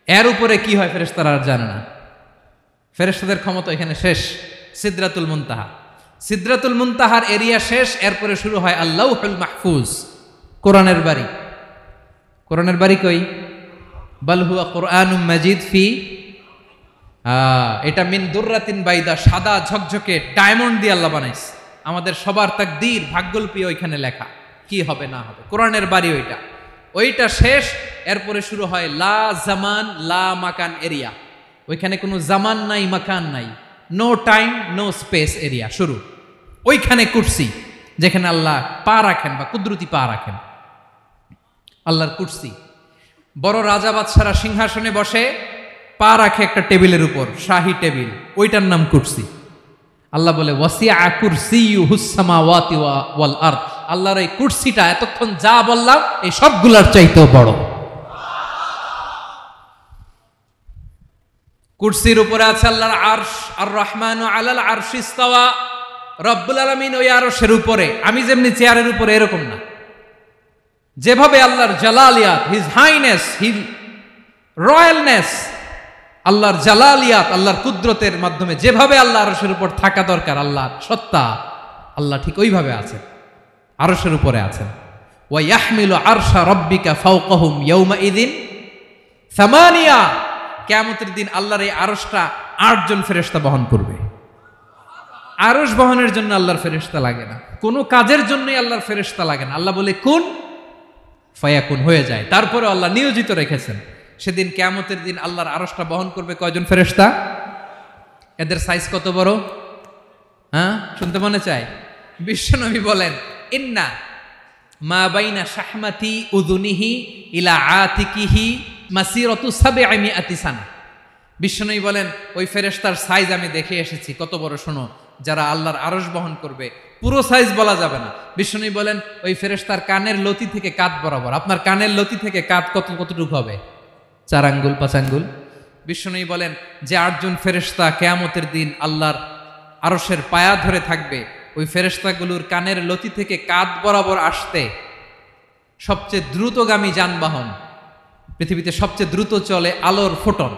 এর উপরে কি হয় ফেরেশতারা আর জানে না। ফেরেশতাদের ক্ষমতা এখানে শেষ। সিদরাতুল মুনতাহা, সিদরাতুল মুনতাহার এরিয়া শেষ, এরপরে শুরু হয় আল্লাহুল মাহফুজ, কোরআনের বাড়ি। কোরআনের বাড়ি কই? বাল হুয়া কুরআনুম মাজিদ ফি, এটা মিন দুররাতিন বাইদা, সাদা ঝকঝকে ডায়মন্ড দিয়ে আল্লাহ বানাইছে। আমাদের সবার তাকদীর ভাগ্যলিপি ওইখানে লেখা, কি হবে না হবে। কোরআনের বাড়ি ওইটা শেষ, এরপরে শুরু হয় লা জামান লা মাকান এরিয়া। ওইখানে কোনো জামান নাই, মাকান নাই, no time no space area শুরু। ওইখানে কুরসি, যেখানে আল্লাহ পা রাখেন বা কুদরতি পা রাখেন, আল্লাহর কুরসি। বড় রাজা বাদশারা সিংহাসনে বসে পা রাখে একটা টেবিলের উপর, শাহী টেবিল, ওইটার নাম কুরসি। আল্লাহ বলে ওয়াসিআ কুরসিয়ুহুস সামাওয়াতি ওয়াল আরদ, আল্লাহর এই কুরসিটা এতক্ষণ যা বললাম এই সবগুলোর চাইতেও বড়। কুরসির উপরে আছে আল্লাহর আরশ, আর রহমানু আলাল আরশি ইস্তাওয়া, রব্বুল আলামিন ওই আরশের উপরে। আমি যেমনি চেয়ারের উপরে এরকম না, যেভাবে আল্লাহর জালালিয়াত, হিজ হাইনেস, হিজ রয়্যালনেস, আল্লাহর জালালিয়াত, আল্লাহর কুদরতের মাধ্যমে যেভাবে আল্লাহ আরশের উপর থাকা দরকার, আল্লাহর সত্তা, আল্লাহ ঠিক ওইভাবে আছেন, আরশের উপরে আছেন। ওয়া ইয়াহমিলু আরশা রাব্বিকা ফাওকাহুম ইয়াওমাইযিন সামানিয়া, কিয়ামতের দিন আল্লাহর এই আরশটা 8 জন ফেরেশতা বহন করবে। আরশ বহনের জন্য আল্লাহর ফেরেশতা লাগে না, কোনো কাজের জন্যই আল্লাহর ফেরেশতা লাগে না। আল্লাহ বলে কুন ফায়াকুন, হয়ে যায়। তারপরে আল্লাহ নিয়োজিত রেখেছেন। সেদিন কিয়ামতের দিন আল্লাহর আরশটা বহন করবে কয়জন ফেরেশতা? এদের সাইজ কত বড়? শুনতে মনে চায়? বিশ্বনবী বলেন ইন্না মা বাইনা শাহমাতি উযুনিহি ইলা আতিকিহি মাসিরাতু 700 সানা। বিশ্বনবী বলেন ওই ফেরেশতার সাইজ আমি দেখে এসেছি, কত বড় শোনো, যারা আল্লাহর আরশ বহন করবে। পুরো সাইজ বলা যাবে না। বিশ্বনবী বলেন ওই ফেরেশতার কানের লতি থেকে কাঁধ বরাবর। আপনার কানের লতি থেকে কাঁধ কতটুকু হবে? 4 আঙ্গুল 5 আঙ্গুল। বিশ্বনবী বলেন যে 8 জন ফেরেশতা কিয়ামতের দিন আল্লাহর আরশের পায়া ধরে থাকবে, ওই ফেরেশতাগুলোর কানের লতি থেকে কাঁধ বরাবর আসতে সবচেয়ে দ্রুতগামী যানবাহন, পৃথিবীতে সবচেয়ে দ্রুত চলে আলোর ফোটন।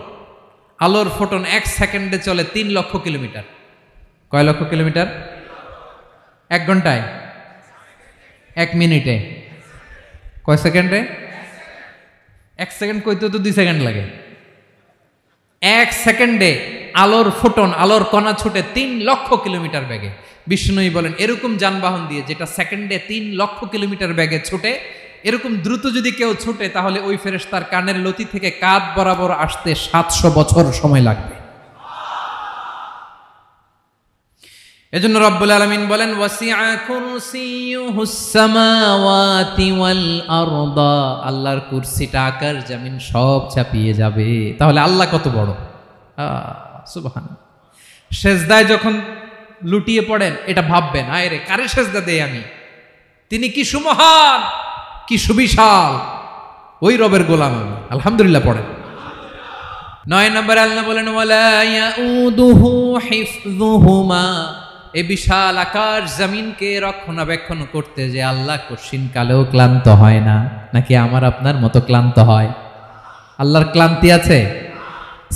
আলোর ফোটন 1 সেকেন্ডে চলে 3 লক্ষ কিলোমিটার। কয় লক্ষ কিলোমিটার? 1 ঘন্টায়? 1 মিনিটে? কয় সেকেন্ডে? 1 সেকেন্ড কইতে তো 2 সেকেন্ড লাগে। 1 সেকেন্ডে আলোর ফোটন, আলোর কণা ছুটে 3 লক্ষ কিলোমিটার বেগে। বিষ্ণুই বলেন এরকম যানবাহন দিয়ে, যেটা সেকেন্ডে 3 লক্ষ কিলোমিটার বেগে ছুটে, এরকম দ্রুত যদি কেউ ছুটে, তাহলে ওই ফেরেশতার কানের লতি থেকে কাঁধ বরাবর আসতে 700 বছর সময় লাগবে। এজন্য রব্বুল আলামিন বলেন ওয়াসিআ কুরসিয়ুহুস সামাওয়াতি ওয়াল আরদা, আল্লাহর কুরসিটা আকাশ জমিন সব চাপিয়ে যাবে। তাহলে আল্লাহ কত বড়! সুবহানাল্লাহ। সেজদায় যখন লুটিয়ে পড়েন এটা ভাববেন, আয় রে কারে সেজদা দেই আমি, তিনি কি সুমহান, কি সুবিশাল, ওই রবের গোলাম আমি। আলহামদুলিল্লাহ পড়েন। 9 নম্বরে আল্লাহ বলেন ওয়ালা ইয়াউদুহু হিফযুহুমা, এই বিশাল আকাশ জমিনকে রক্ষণাবেক্ষণ করতে যে আল্লাহ কঠিন কালেও ক্লান্ত হয় না। নাকি আমার আপনার মতো ক্লান্ত হয়? আল্লাহর ক্লান্তি আছে?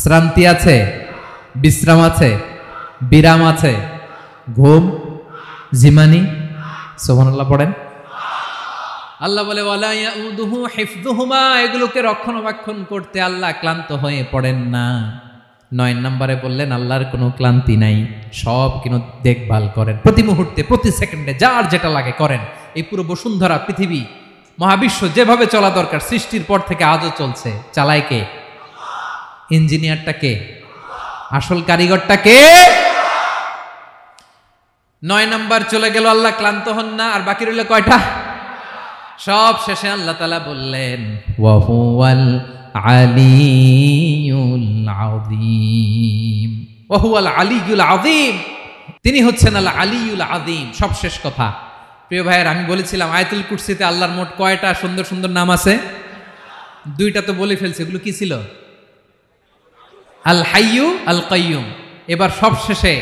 শ্রান্তি আছে? বিশ্রাম আছে? বিরাম আছে? ঘুম, জিমানি? সুবহানাল্লাহ পড়েন। আল্লাহ বলে ওয়ালা ইয়াউদুহু হিফযুহুমা, এগুলোকে রক্ষণাবেক্ষণ করতে আল্লাহ ক্লান্ত হয়ে পড়েন না। 9 নম্বরে বললেন আল্লাহর কোনো ক্লান্তি নাই, সব কিন্তু দেখভাল করেন, প্রতি মুহূর্তে প্রতি সেকেন্ডে যার যেটা লাগে করেন। এই পুরো বসুন্ধরা, পৃথিবী, মহাবিশ্ব যেভাবে চলা দরকার সৃষ্টির পর থেকে আজও চলছে। চালায় কে? ইঞ্জিনিয়ারটা কে? আসল কারিগরটা কে? 9 নম্বর চলে গেল, আল্লাহ ক্লান্ত হন না। আর বাকি রইল কয়টা? সব শেষে আল্লাহ তাআলা বললেন ওয়া হুয়াল আলিয়ুল আযীম, ওয়া হুয়াল আলিয়ুল আযীম, তিনি হচ্ছেন আল আলিয়ুল আযীম। সব শেষ কথা। প্রিয় ভাইয়ের, আমি বলেছিলাম আয়াতুল কুরসিতে আল্লাহর মোট কয়টা সুন্দর সুন্দর নাম আছে? দুইটা তো বলে ফেলছে। এগুলো কি ছিল? আল হাইয়ু আল কাইয়ুম। এবার সব শেষে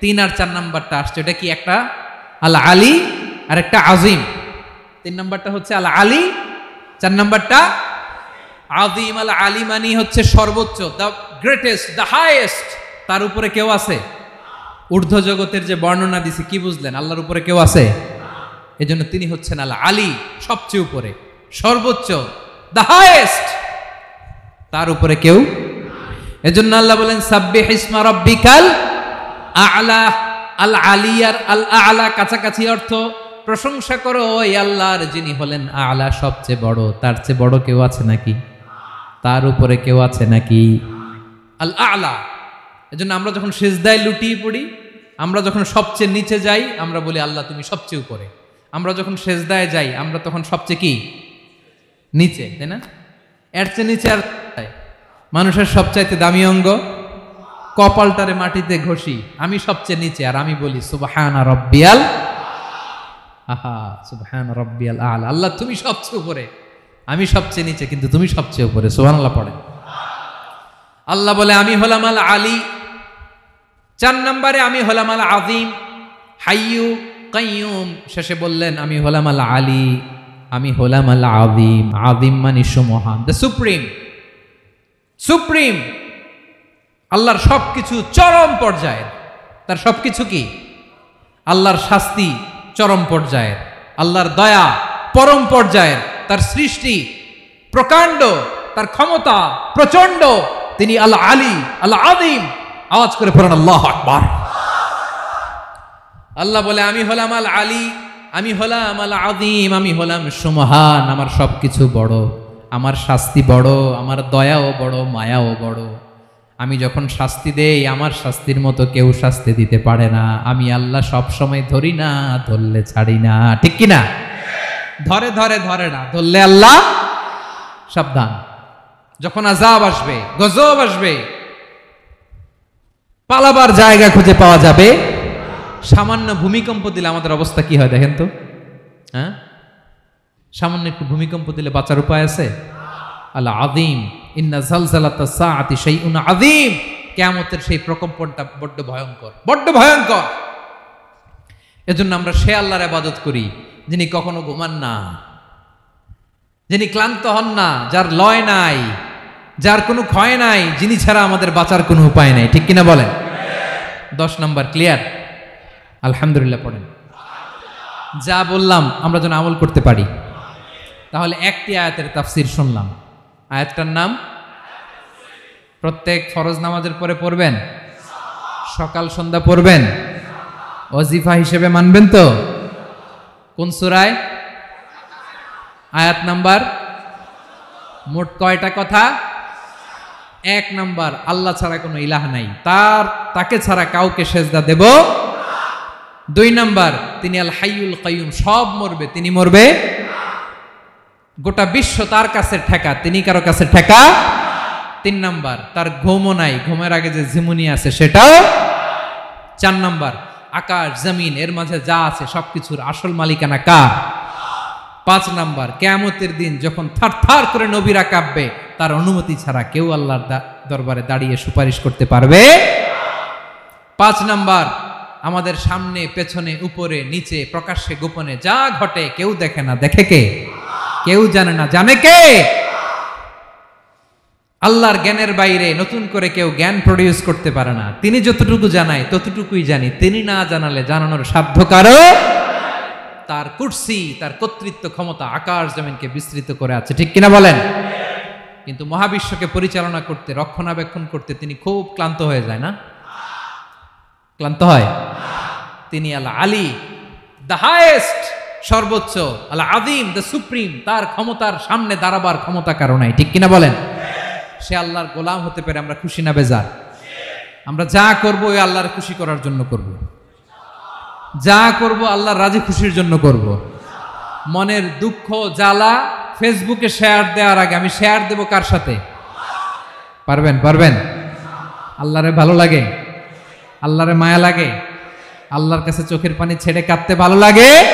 3 আর 4 নাম্বারটা আসছে। এটা কি? একটা আল আলী আর একটা আজিম। 3 নাম্বারটা হচ্ছে আল আলী, 4 নাম্বারটা আযীম। আল আলী মানে হচ্ছে সর্বোচ্চ, দ্য গ্রেটেস্ট, দ্য হাইয়েস্ট। তার উপরে কেউ আছে? ঊর্ধ্ব জগতের যে বর্ণনা দিছি, কি বুঝলেন? আল্লাহর উপরে কেউ আছে? এজন্য তিনি হচ্ছেন আল আলী, সবচেয়ে উপরে, সর্বোচ্চ, দ্য হাইয়েস্ট। তার উপরে কেউ। এজন্য আল্লাহ বলেন সাব্বিহ ইসমা রাব্বিকাল আ'লা। আল আলী আর আল আ'লা কাছাকাছি অর্থ। প্রশংসা করো ওই আল্লাহর যিনি হলেন আ'লা, সবচেয়ে বড়। তার চেয়ে বড় কেউ আছে নাকি? তার উপরে কেউ আছে নাকি? আল আ'লা। এজন্য আমরা যখন সিজদায় লুটিয়ে পড়ি, আমরা যখন সবচেয়ে নিচে যাই, আমরা বলি আল্লাহ তুমি সবচেয়ে উপরে। আমরা যখন সিজদায় যাই, আমরা তখন সবচেয়ে কি? নিচে, তাই না? এর চেয়ে নিচে আর মানুষের সবচাইতে দামি অঙ্গ কপালটারে মাটিতে ঘষি, আমি সবচেয়ে নিচে, আর আমি বলি সুবহানা রাব্বিয়াল আহা, সুবহানা রাব্বিয়াল আ'লা। আল্লাহ তুমি সবচেয়ে উপরে, আমি সবচেয়ে নিচে, কিন্তু তুমি সবচেয়ে উপরে। সুবহানাল্লাহ পড়েন। আল্লাহ বলে আমি হলাম আল আলী। 4 নম্বরে আমি হলাম আল আযীম, হাইয়ু কাইয়ুম। শেষে বললেন আমি হলাম আল আলী, আমি হলাম আল আযীম। আযীম মানে সুমহান, দ্য সুপ্রিম। সুপ্রিম। আল্লাহর সবকিছু চরম পর্যায়ের। তার সবকিছু কি? আল্লাহর শাস্তি চরম পর্যায়ের, আল্লাহর দয়া পরম পর্যায়ের, তার সৃষ্টি প্রকাণ্ড, তার ক্ষমতা প্রচন্ড। তিনি আল আলী, আল আযীম। আওয়াজ করে পড়েন আল্লাহু আকবার। আল্লাহ বলে আমি হলাম আল আলী, আমি হলাম আল আযীম, আমি হলাম সুমহান। আমার সবকিছু বড়, আমার শাস্তি বড়, আমার দয়াও বড়, মায়াও বড়। আমি যখন শাস্তি দেই, আমার শাস্তির মতো কেউ শাস্তি দিতে পারে না। আমি আল্লাহ সব সময় ধরি না, ধরলে ছাড়ি না। ঠিক কি না? ধরে ধরে ধরে না, ধরলে আল্লাহ সাবধান। যখন আযাব আসবে, গজব আসবে, পালাবার জায়গা খুঁজে পাওয়া যাবে। সামান্য ভূমিকম্প দিলে আমাদের অবস্থা কি হয় দেখেন তো? হ্যাঁ, সামান্য একটু ভূমিকম্প দিলে বাঁচার উপায় আছে? আল আযীম, ইন্না জালজালাতাস সাআতি শাইউন আযীম। কিয়ামতের সেই প্রকম্পনটা বড্ড ভয়ঙ্কর, বড্ড ভয়ঙ্কর। এজন্য আমরা সে আল্লাহর ইবাদত করি যিনি কখনো ঘুমান না, যিনি ক্লান্ত হন না, যার লয় নাই, যার কোনো ক্ষয় নাই, যিনি ছাড়া আমাদের বাঁচার কোনো উপায় নাই। ঠিক কিনা বলেন? 10 নম্বর ক্লিয়ার? আলহামদুলিল্লাহ পড়েন। যা বললাম আমরা যেন আমল করতে পারি। তাহলে একটি আয়াতের তাফসীর শুনলাম। আয়াতটার নাম প্রত্যেক ফরজ নামাজের পরে পড়বেন, সকাল সন্ধ্যা পড়বেন, ওয়াজিফা হিসেবে মানবেন তো? কোন সূরায়? আয়াত নাম্বার। মোট কয়টা কথা? 1 নাম্বার, আল্লাহ ছাড়া কোনো ইলাহ নাই, তাকে ছাড়া কাউকে সেজদা দেব। 2 নাম্বার, তিনি আল হাইয়ুল কাইয়ুম, সব মরবে, তিনি মরবে। গোটা বিশ্ব তার কাছে ঠেকা, তিনি কারো কাছে ঠেকা। 3 নাম্বার, তার ঘুমও নাই, ঘুমের আগে যে ঝিমুনি আছে সেটাও। 4 নাম্বার, আকাশ জমিন এর মাঝে যা আছে সবকিছুর আসল মালিকানা কার? 5 নাম্বার, কিয়ামতের দিন যখন থারথার করে নবীরা কাঁপবে, তার অনুমতি ছাড়া কেউ আল্লাহর দরবারে দাঁড়িয়ে সুপারিশ করতে পারবে। 5 নাম্বার, আমাদের সামনে পেছনে উপরে নিচে প্রকাশ্যে গোপনে যা ঘটে কেউ দেখে না, দেখে কে? কেউ জানে না, জানে কে? আল্লাহর জ্ঞানের বাইরে নতুন করে কেউ জ্ঞান প্রডিউস করতে পারে না। তিনি যতটুকু জানায় ততটুকুই জানি, তিনি না জানালে জানানোর সাধ্য কারো। তার কুরসি, তার কর্তৃত্ব ক্ষমতা আকাশ জমিনকে বিস্তৃত করে আছে। ঠিক কিনা বলেন? কিন্তু মহাবিশ্বকে পরিচালনা করতে, রক্ষণাবেক্ষণ করতে তিনি খুব ক্লান্ত হয়ে যায় না? ক্লান্ত হয়? তিনি আল আলী, দ্য হাইয়েস্ট, সর্বোচ্চ, আল আযীম, দ্য সুপ্রিম। তার ক্ষমতার সামনে দাঁড়াবার ক্ষমতা কারো নাই। ঠিক কিনা বলেন? সে আল্লাহর গোলাম হতে পেরে আমরা খুশি না বেজার? আমরা যা করব ওই আল্লাহর খুশি করার জন্য করব, যা করব আল্লাহর রাজি খুশির জন্য করব। মনের দুঃখ জ্বালা ফেসবুকে শেয়ার দেওয়ার আগে আমি শেয়ার দেব কার সাথে? পারবেন? পারবেন? আল্লাহরে ভালো লাগে, আল্লাহরে মায়া লাগে, আল্লাহর কাছে চোখের পানি ছেড়ে কাঁদতে ভালো লাগে।